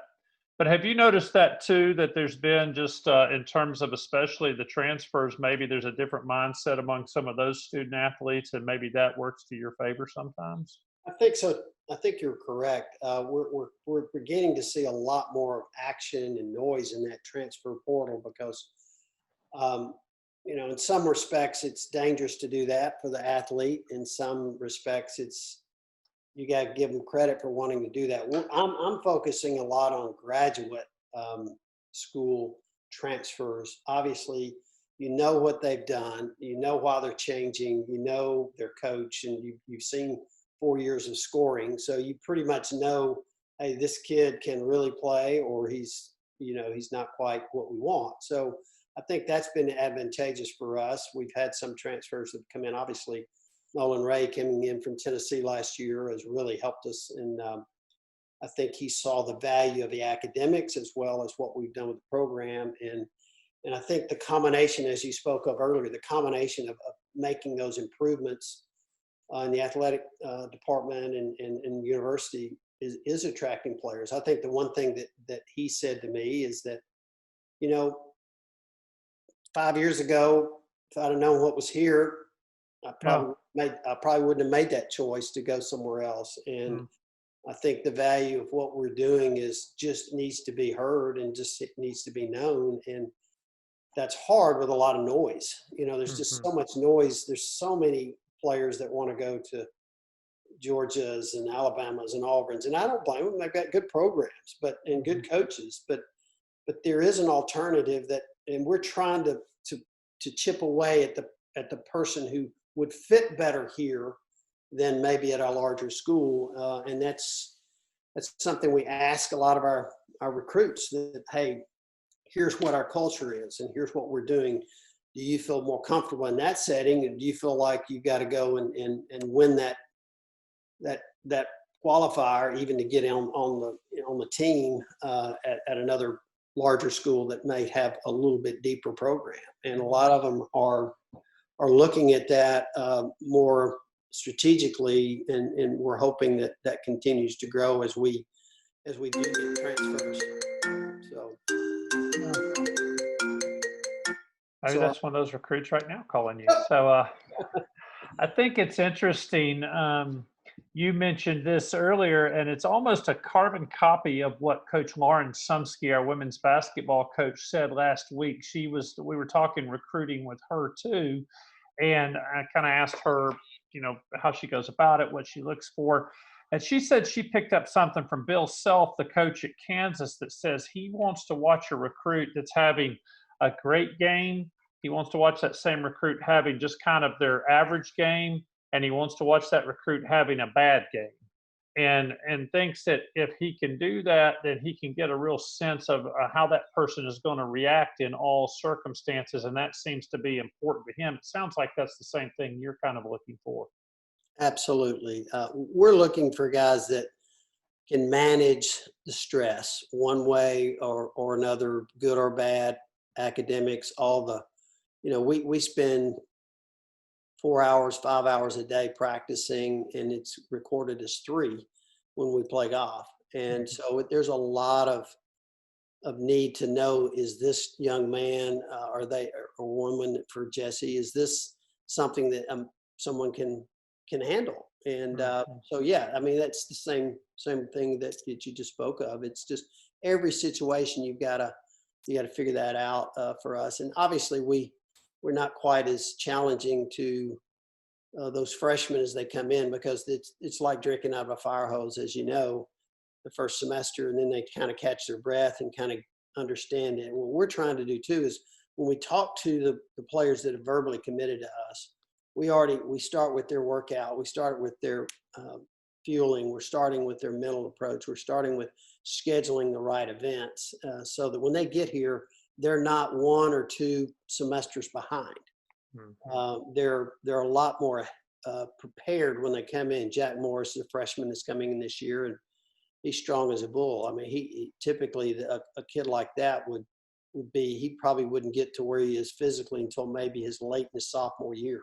But have you noticed that too, that there's been just in terms of especially the transfers, maybe there's a different mindset among some of those student athletes, and maybe that works to your favor sometimes? I think so. I think you're correct. We're beginning to see a lot more action and noise in that transfer portal because, in some respects, it's dangerous to do that for the athlete. In some respects, you got to give them credit for wanting to do that. I'm focusing a lot on graduate school transfers. Obviously, what they've done, why they're changing, their coach, and you've seen 4 years of scoring. So you pretty much know, hey, this kid can really play, or he's not quite what we want. So I think that's been advantageous for us. We've had some transfers that have come in. Obviously, Nolan Ray coming in from Tennessee last year has really helped us. And I think he saw the value of the academics as well as what we've done with the program. And I think the combination, as you spoke of earlier, the combination of making those improvements in the athletic department and university is attracting players. I think the one thing that he said to me is that, 5 years ago, if I'd have known what was here, I probably wouldn't have made that choice to go somewhere else. And I think the value of what we're doing just needs to be heard, and just it needs to be known. And that's hard with a lot of noise. There's just so much noise. There's so many players that want to go to, Georgias and Alabamas and Auburns, and I don't blame them. They've got good programs, and good coaches, but there is an alternative and we're trying to chip away at the person who would fit better here than maybe at a larger school, and that's something we ask a lot of our recruits, that, hey, here's what our culture is and here's what we're doing. Do you feel more comfortable in that setting, and do you feel like you got to go and win that qualifier even to get on the team at another larger school that may have a little bit deeper program? And a lot of them are looking at that more strategically, and we're hoping that continues to grow as we do get transfers. So maybe that's one of those recruits right now calling you. So I think it's interesting. You mentioned this earlier, and it's almost a carbon copy of what Coach Lauren Sumsky, our women's basketball coach, said last week. We were talking recruiting with her too, and I kind of asked her, how she goes about it, what she looks for. And she said she picked up something from Bill Self, the coach at Kansas, that says he wants to watch a recruit that's having a great game. He wants to watch that same recruit having just kind of their average game, and he wants to watch that recruit having a bad game. And thinks that if he can do that, then he can get a real sense of how that person is going to react in all circumstances, and that seems to be important to him. It sounds like that's the same thing you're kind of looking for. Absolutely. We're looking for guys that can manage the stress one way or another, good or bad, academics, all the, we spend 4 hours, 5 hours a day practicing, and it's recorded as 3 when we play golf. And so there's a lot of need to know, is this young man or woman, for Jesse, is this something that someone can handle? And so, yeah, I mean, that's the same thing that you just spoke of. It's just every situation you got to figure that out for us. And obviously we're not quite as challenging to those freshmen as they come in, because it's like drinking out of a fire hose, as you know, the first semester, and then they kind of catch their breath and kind of understand it. What we're trying to do too is, when we talk to the players that have verbally committed to us, we start with their workout, we start with their fueling, we're starting with their mental approach, we're starting with scheduling the right events, so that when they get here, they're not 1 or 2 semesters behind. They're a lot more prepared when they come in. Jack Morris is a freshman that's coming in this year, and he's strong as a bull. I mean, he typically, a kid like that he probably wouldn't get to where he is physically until maybe his late in his sophomore year.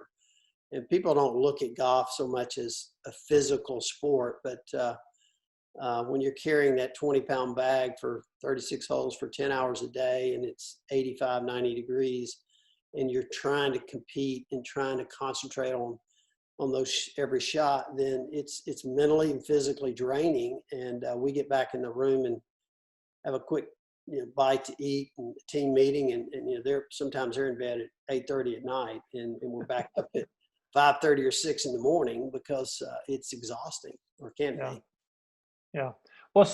And people don't look at golf so much as a physical sport, but when you're carrying that 20-pound bag for 36 holes for 10 hours a day, and it's 85, 90 degrees, and you're trying to compete and trying to concentrate on those every shot, then it's mentally and physically draining. And we get back in the room and have a quick bite to eat and a team meeting, and sometimes they're in bed at 8:30 at night, and we're back up at 5:30 or 6 in the morning, because it's exhausting, or can be. Yeah. Well,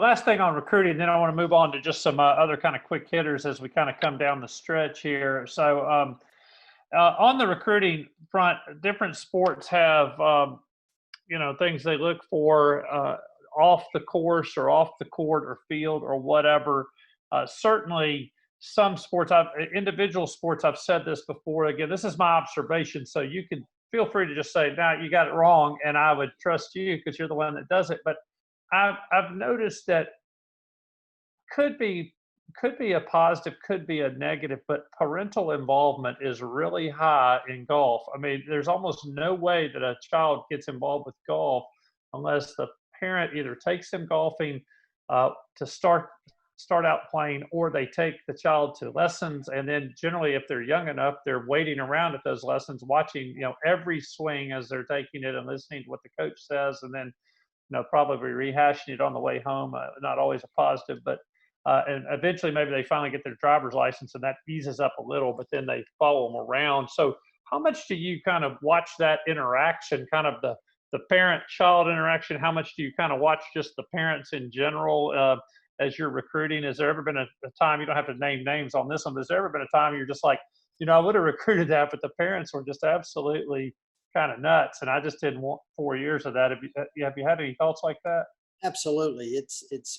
last thing on recruiting, then I want to move on to just some other kind of quick hitters as we kind of come down the stretch here. So on the recruiting front, different sports have, things they look for off the course or off the court or field or whatever. Certainly some sports, individual sports, I've said this before. Again, this is my observation, so you can feel free to just say, no, you got it wrong, and I would trust you because you're the one that does it. But I've noticed that could be a positive, could be a negative, but parental involvement is really high in golf. I mean, there's almost no way that a child gets involved with golf unless the parent either takes them golfing to start out playing, or they take the child to lessons. And then generally, if they're young enough, they're waiting around at those lessons, watching, every swing as they're taking it and listening to what the coach says, and then probably rehashing it on the way home. Not always a positive, but and eventually maybe they finally get their driver's license, and that eases up a little, but then they follow them around. So how much do you kind of watch that interaction, kind of the the parent-child interaction, how much do you kind of watch just the parents in general as you're recruiting? Has there ever been a time, you don't have to name names on this one, but has there ever been a time you're just like, I would have recruited that, but the parents were just absolutely kind of nuts, and I just didn't want 4 years of that. Have you had any thoughts like that? Absolutely.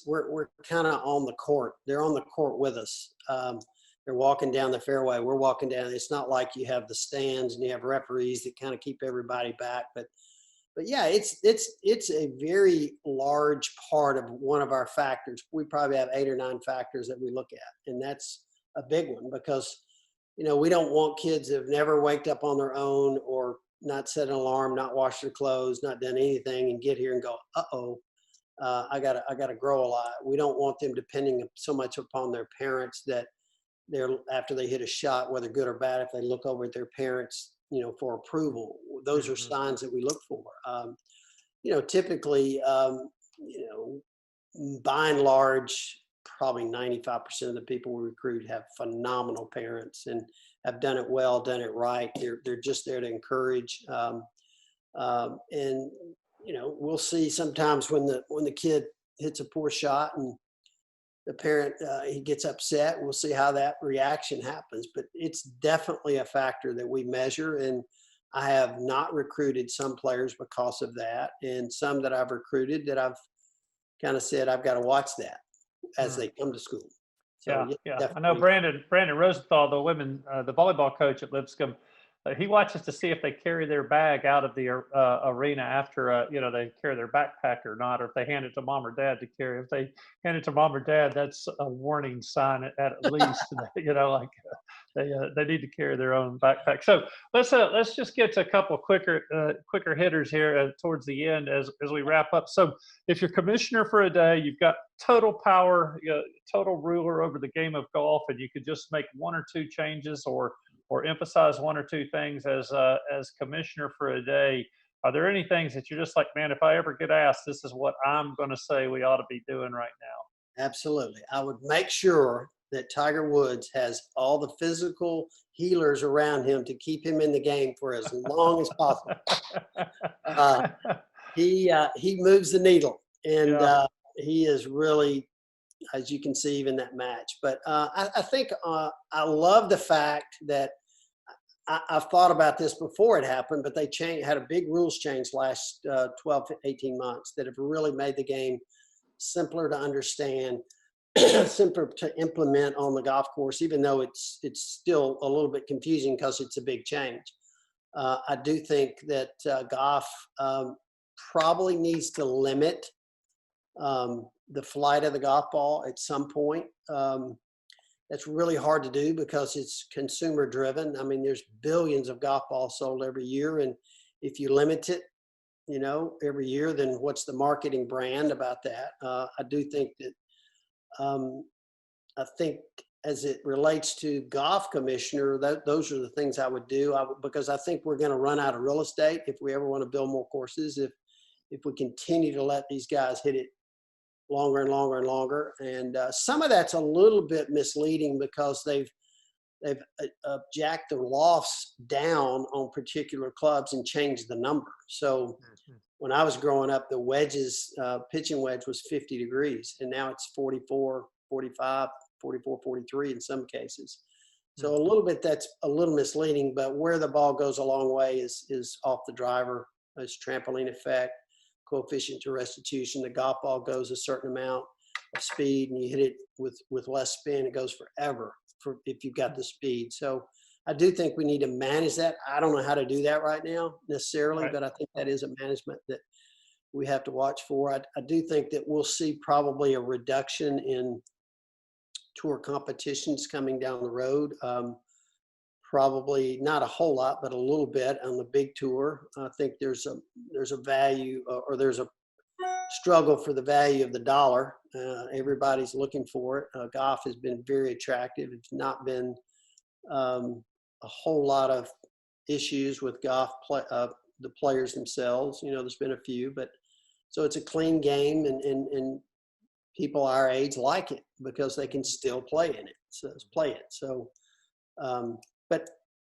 We're kind of on the court. They're on the court with us. They're walking down the fairway. We're walking down. It's not like you have the stands and you have referees that kind of keep everybody back. But yeah, it's a very large part of one of our factors. We probably have 8 or 9 factors that we look at, and that's a big one because we don't want kids that have never waked up on their own or not set an alarm, not washed their clothes, not done anything, and get here and go, uh-oh. I gotta grow a lot. We don't want them depending so much upon their parents that after they hit a shot, whether good or bad, if they look over at their parents, for approval. Those are signs that we look for. Typically, by and large, probably 95% of the people we recruit have phenomenal parents and have done it well, done it right. They're just there to encourage. And we'll see sometimes when the kid hits a poor shot and the parent he gets upset. We'll see how that reaction happens, but it's definitely a factor that we measure. And I have not recruited some players because of that, and some that I've recruited that I've kind of said I've got to watch that as they come to school. So, yeah. I know Brandon Rosenthal, the volleyball coach at Lipscomb. He watches to see if they carry their bag out of the arena after, they carry their backpack or not, or if they hand it to mom or dad to carry. If they hand it to mom or dad, that's a warning sign at least, they need to carry their own backpack. So let's just get to a couple of quicker hitters here towards the end as we wrap up. So if you're commissioner for a day, you've got total power, total ruler over the game of golf, and you could just make 1 or 2 changes or emphasize 1 or 2 things as commissioner for a day. Are there any things that you're just like, man, if I ever get asked, this is what I'm going to say we ought to be doing right now? Absolutely. I would make sure that Tiger Woods has all the physical healers around him to keep him in the game for as long as possible. He moves the needle, and he is really, as you can see, even that match. But I think I love the fact that I've thought about this before it happened, but they had a big rules change last 12 to 18 months that have really made the game simpler to understand, simpler to implement on the golf course, even though it's still a little bit confusing because it's a big change. I do think that golf probably needs to limit the flight of the golf ball at some point. That's really hard to do because it's consumer driven. I mean, there's billions of golf balls sold every year. And if you limit it, every year, then what's the marketing brand about that? I do think that, I think as it relates to golf commissioner, those are the things I would do. Because I think we're going to run out of real estate if we ever want to build more courses. If we continue to let these guys hit it longer and longer and longer. And some of that's a little bit misleading because they've jacked the lofts down on particular clubs and changed the number. So when I was growing up, the wedges, pitching wedge was 50 degrees, and now it's 44, 45, 44, 43 in some cases. So a little bit, that's a little misleading, but where the ball goes a long way is off the driver. It's trampoline effect, coefficient to restitution. The golf ball goes a certain amount of speed, and you hit it with less spin, it goes forever if you've got the speed. So I do think we need to manage that. I don't know how to do that right now necessarily, but I think that is a management that we have to watch for. I do think that we'll see probably a reduction in tour competitions coming down the road. Probably not a whole lot, but a little bit on the big tour. I think there's a value, or there's a struggle for the value of the dollar. Everybody's looking for it. Golf has been very attractive. It's not been a whole lot of issues with golf the players themselves. There's been a few, but so it's a clean game, and people our age like it because they can still play in it. So but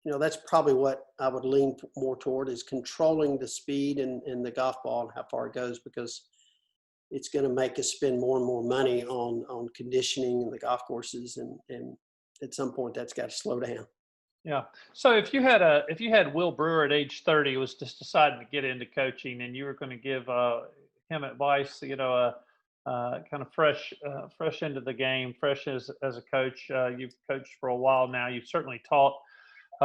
that's probably what I would lean more toward, is controlling the speed and the golf ball and how far it goes, because it's going to make us spend more and more money on conditioning and the golf courses. And at some point that's got to slow down. Yeah. So if you had Will Brewer at age 30 was just deciding to get into coaching, and you were going to give him advice, kind of fresh into the game, fresh as a coach. You've coached for a while now. You've certainly taught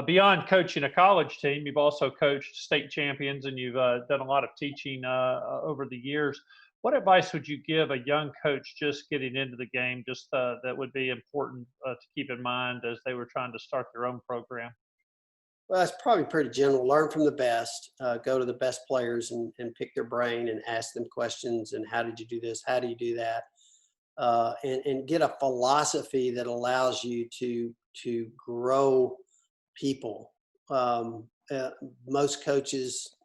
beyond coaching a college team. You've also coached state champions, and you've done a lot of teaching over the years. What advice would you give a young coach just getting into the game, just that would be important to keep in mind as they were trying to start their own program? Well, that's probably pretty general. Learn from the best, go to the best players and pick their brain and ask them questions. And how did you do this? How do you do that? And get a philosophy that allows you to grow people. Most coaches,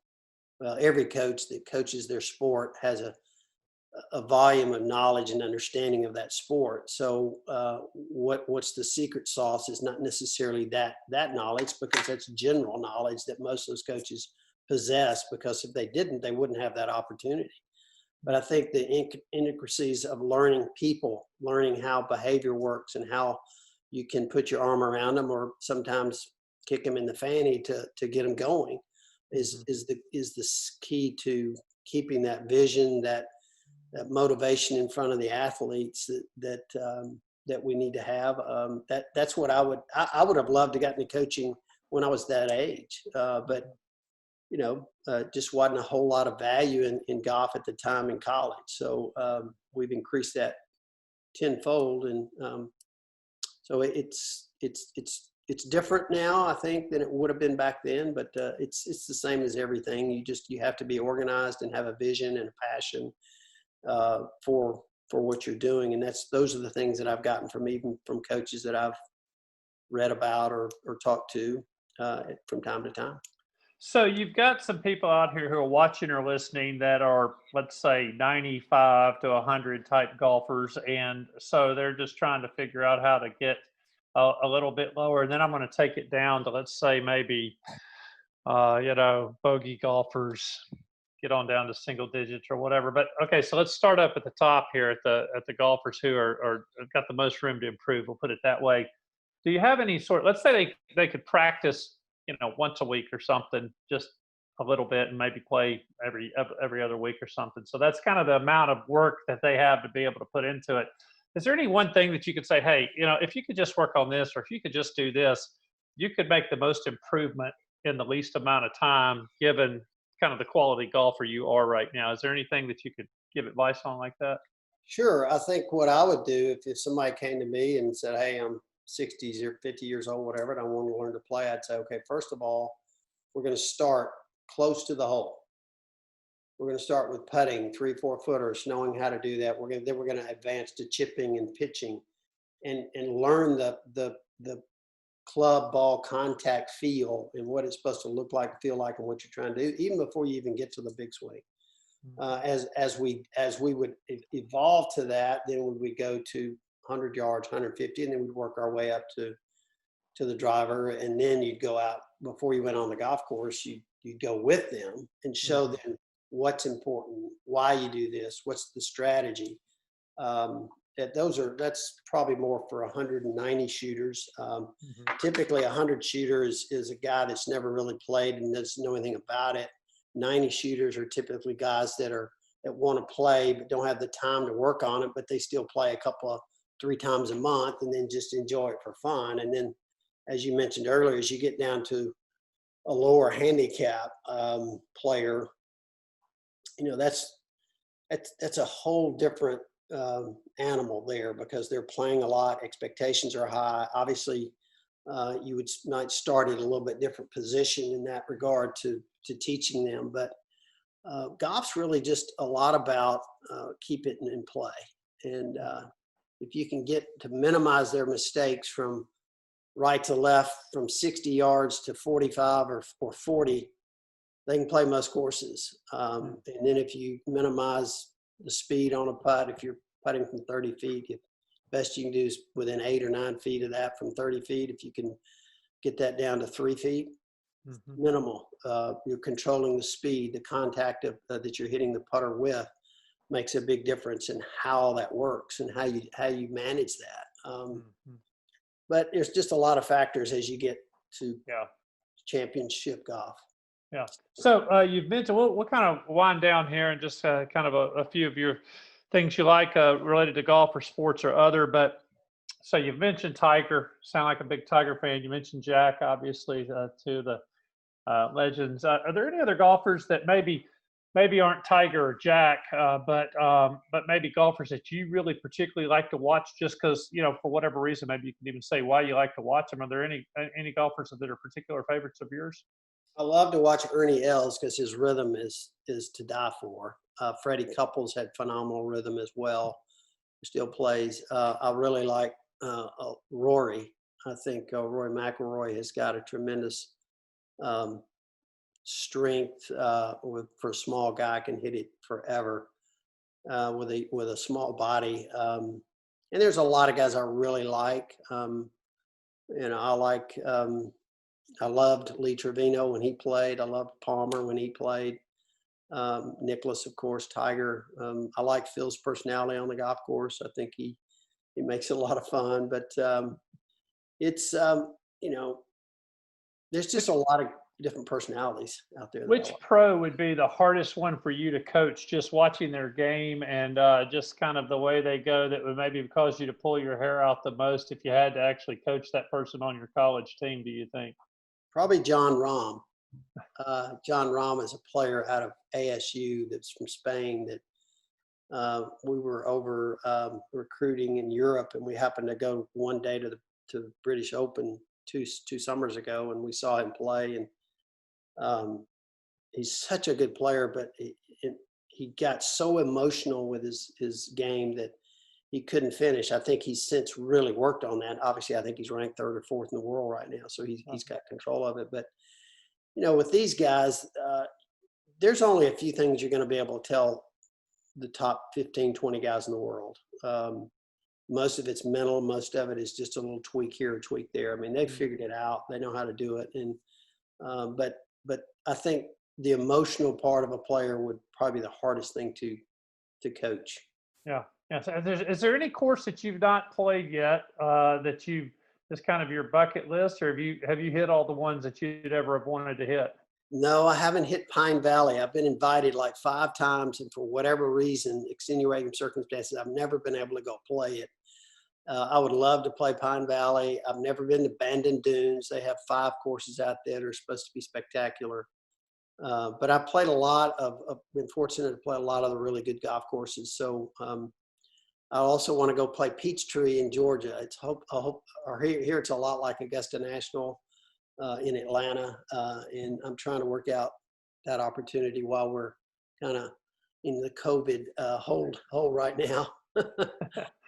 well, every coach that coaches their sport has a volume of knowledge and understanding of that sport. So what's the secret sauce is not necessarily that knowledge, because that's general knowledge that most of those coaches possess, because if they didn't, they wouldn't have that opportunity. But I think the intricacies of learning people, learning how behavior works and how you can put your arm around them, or sometimes kick them in the fanny to get them going, is the key to keeping that vision, that motivation in front of the athletes that we need to have. That's what I would have loved to get into coaching when I was that age, but just wasn't a whole lot of value in golf at the time in college. So we've increased that tenfold, and so it's different now, I think, than it would have been back then. But it's the same as everything. You have to be organized and have a vision and a passion for what you're doing, and those are the things that I've gotten from coaches that I've read about or talked to from time to time. So you've got some people out here who are watching or listening that are, let's say, 95 to 100 type golfers, and so they're just trying to figure out how to get a little bit lower. And then I'm going to take it down to, let's say, maybe bogey golfers, get on down to single digits or whatever. But okay, so let's start up at the top here at the golfers who are got the most room to improve. We'll put it that way. Do you have any let's say they could practice, once a week or something, just a little bit, and maybe play every other week or something. So that's kind of the amount of work that they have to be able to put into it. Is there any one thing that you could say, hey, if you could just work on this, or if you could just do this, you could make the most improvement in the least amount of time, given kind of the quality golfer you are right now? Is there anything that you could give advice on like that? Sure. I think what I would do if somebody came to me and said, hey, I'm 60 or 50 years old, whatever, and I want to learn to play, I'd say, okay, first of all, we're going to start close to the hole. We're going to start with putting 3-4 footers, knowing how to do that. Then we're going to advance to chipping and pitching, and learn the club ball contact feel and what it's supposed to look like, feel like, and what you're trying to do, even before you even get to the big swing. As we would evolve to that, then we would go to 100 yards, 150, and then we'd work our way up to the driver. And then you'd go out, before you went on the golf course, you'd go with them and show them what's important, why you do this, what's the strategy. That's probably more for 190 shooters. Typically 100 shooters is a guy that's never really played and doesn't know anything about it. 90 shooters are typically guys that want to play but don't have the time to work on it, but they still play 3 times a month and then just enjoy it for fun. And then, as you mentioned earlier, as you get down to a lower handicap player, that's a whole different animal there, because they're playing a lot. Expectations are high. Obviously, you might start at a little bit different position in that regard to teaching them. But golf's really just a lot about keep it in play. And if you can get to minimize their mistakes from right to left, from 60 yards to 45 or 40, they can play most courses. And then if you minimize the speed on a putt, if you're putting from 30 feet, the best you can do is within 8 or 9 feet of that from 30 feet. If you can get that down to 3 feet, minimal. You're controlling the speed, the contact that you're hitting the putter with makes a big difference in how that works and how you manage that. But there's just a lot of factors as you get to championship golf. Yeah. So you've mentioned, we'll kind of wind down here and just kind of a few of your things you like related to golf or sports or other. But so you've mentioned Tiger, sound like a big Tiger fan. You mentioned Jack, obviously, to the legends. Are there any other golfers that maybe aren't Tiger or Jack, but maybe golfers that you really particularly like to watch just because, for whatever reason, maybe you can even say why you like to watch them. Are there any golfers that are particular favorites of yours? I love to watch Ernie Els because his rhythm is to die for. Freddie Couples had phenomenal rhythm as well. Still plays. I really like Rory. I think Rory McIlroy has got a tremendous strength for a small guy, can hit it forever with a small body. And there's a lot of guys I really like. I loved Lee Trevino when he played. I loved Palmer when he played. Nicholas, of course, Tiger. I like Phil's personality on the golf course. I think he makes it a lot of fun. But it's there's just a lot of different personalities out there. Which pro would be the hardest one for you to coach, just watching their game and just kind of the way they go, that would maybe cause you to pull your hair out the most if you had to actually coach that person on your college team, do you think? Probably John Rahm. John Rahm is a player out of ASU that's from Spain that we were over recruiting in Europe, and we happened to go one day to the British Open two summers ago, and we saw him play. And he's such a good player, but he got so emotional with his game that he couldn't finish. I think he's since really worked on that. Obviously, I think he's ranked 3rd or 4th in the world right now, so he's got control of it. But with these guys, there's only a few things you're going to be able to tell the top 15, 20 guys in the world. Most of it's mental. Most of it is just a little tweak here, a tweak there. I mean, they've figured it out. They know how to do it. And but I think the emotional part of a player would probably be the hardest thing to coach. Yeah. Yeah. So is there any course that you've not played yet that you've just kind of your bucket list, or have you hit all the ones that you'd ever have wanted to hit? No, I haven't hit Pine Valley. I've been invited like 5 times, and for whatever reason, extenuating circumstances, I've never been able to go play it. I would love to play Pine Valley. I've never been to Bandon Dunes. They have 5 courses out there that are supposed to be spectacular. But I've played I've been fortunate to play a lot of the really good golf courses. So I also want to go play Peachtree in Georgia. Here it's a lot like Augusta National in Atlanta. And I'm trying to work out that opportunity while we're kind of in the COVID hold right now. I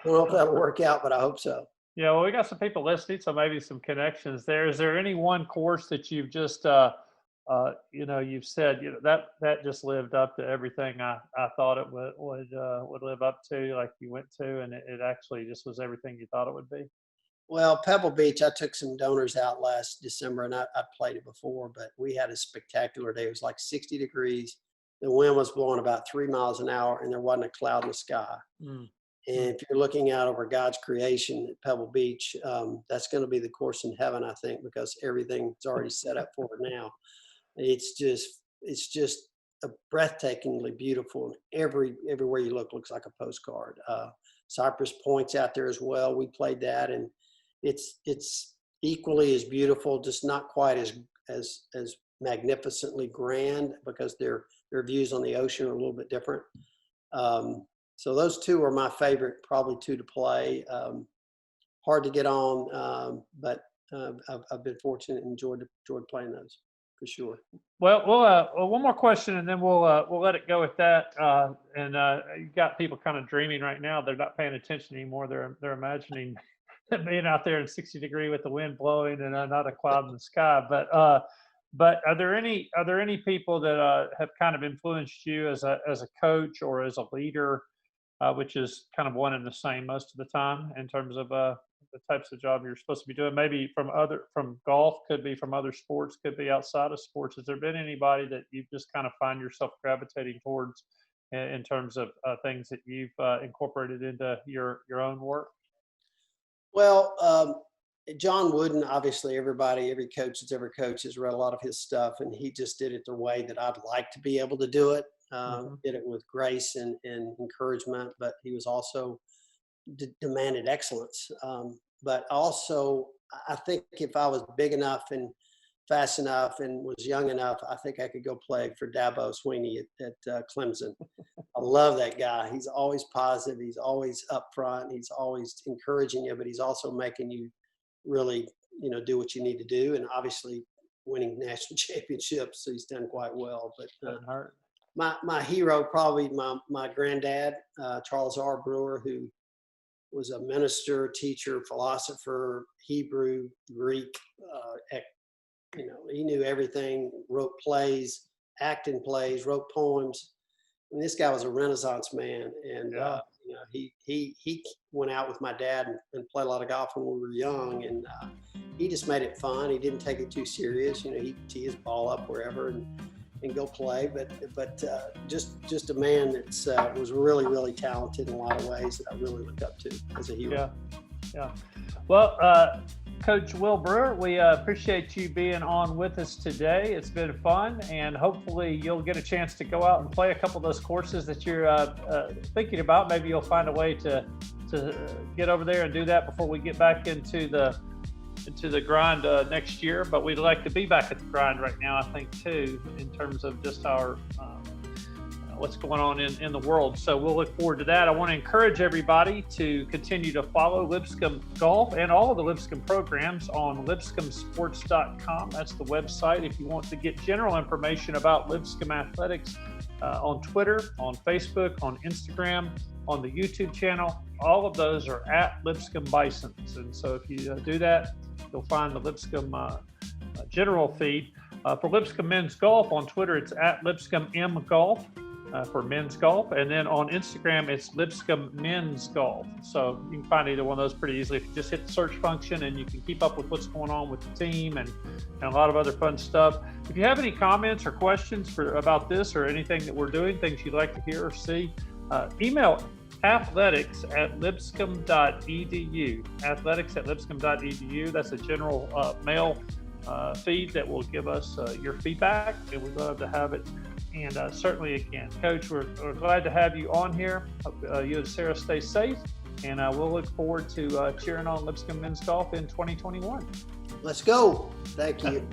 don't know if that'll work out, but I hope so. Yeah, well, we got some people listening, so maybe some connections there. Is there any one course that you've just, you've said, that just lived up to everything I thought it would live up to, like you went to, and it actually just was everything you thought it would be? Well, Pebble Beach, I took some donors out last December, and I played it before, but we had a spectacular day. It was like 60 degrees. The wind was blowing about 3 miles an hour, and there wasn't a cloud in the sky. And if you're looking out over God's creation at Pebble Beach, that's going to be the course in heaven, I think, because everything's already set up for it now. It's just a breathtakingly beautiful, and everywhere you look looks like a postcard. Cypress Point's out there as well. We played that, and it's equally as beautiful, just not quite as magnificently grand, because their views on the ocean are a little bit different. So those 2 are my favorite, probably 2 to play. Hard to get on, but I've been fortunate and enjoyed playing those for sure. Well, one more question, and then we'll let it go with that. You got people kind of dreaming right now. They're not paying attention anymore. They're imagining being out there in 60 degree with the wind blowing and not a cloud in the sky. But are there any people that have kind of influenced you as a coach or as a leader, which is kind of one and the same most of the time in terms of the types of job you're supposed to be doing, maybe from golf, could be from other sports, could be outside of sports. Has there been anybody that you just kind of find yourself gravitating towards in terms of things that you've incorporated into your own work? Well, John Wooden, obviously every coach that's ever coached has read a lot of his stuff, and he just did it the way that I'd like to be able to do it. Did it with grace and encouragement, but he was also demanded excellence. But also, I think if I was big enough and fast enough and was young enough, I think I could go play for Dabo Sweeney at Clemson. I love that guy. He's always positive. He's always upfront. He's always encouraging you, but he's also making you really, do what you need to do. And obviously winning national championships, so he's done quite well. But my hero, probably my granddad, Charles R. Brewer, who was a minister, teacher, philosopher, Hebrew, Greek, he knew everything, wrote plays, acted in plays, wrote poems. And this guy was a Renaissance man. And, he went out with my dad and played a lot of golf when we were young. And he just made it fun. He didn't take it too serious. He'd tee his ball up wherever and go play. But just a man that was really, really talented in a lot of ways that I really looked up to as a hero. Yeah. Well, Coach Will Brewer, we appreciate you being on with us today. It's been fun, and hopefully you'll get a chance to go out and play a couple of those courses that you're thinking about. Maybe you'll find a way to get over there and do that before we get back into the grind next year. But we'd like to be back at the grind right now, I think, too, in terms of just our what's going on in the world. So we'll look forward to that. I want to encourage everybody to continue to follow Lipscomb Golf and all of the Lipscomb programs on lipscombsports.com. That's the website. If you want to get general information about Lipscomb athletics on Twitter, on Facebook, on Instagram, on the YouTube channel, all of those are at Lipscomb Bisons. And so if you do that, you'll find the Lipscomb general feed. For Lipscomb Men's Golf on Twitter, it's at Lipscomb M Golf. For men's golf, and then on Instagram it's Lipscomb Men's Golf. So you can find either one of those pretty easily if you just hit the search function, and you can keep up with what's going on with the team and a lot of other fun stuff. If you have any comments or questions about this or anything that we're doing, things you'd like to hear or see, email athletics@lipscomb.edu. athletics@lipscomb.edu. That's a general mail feed that will give us your feedback, and we'd love to have it. And certainly, again, Coach, we're glad to have you on here. Hope you and Sarah stay safe, and we'll look forward to cheering on Lipscomb Men's Golf in 2021. Let's go. Thank you.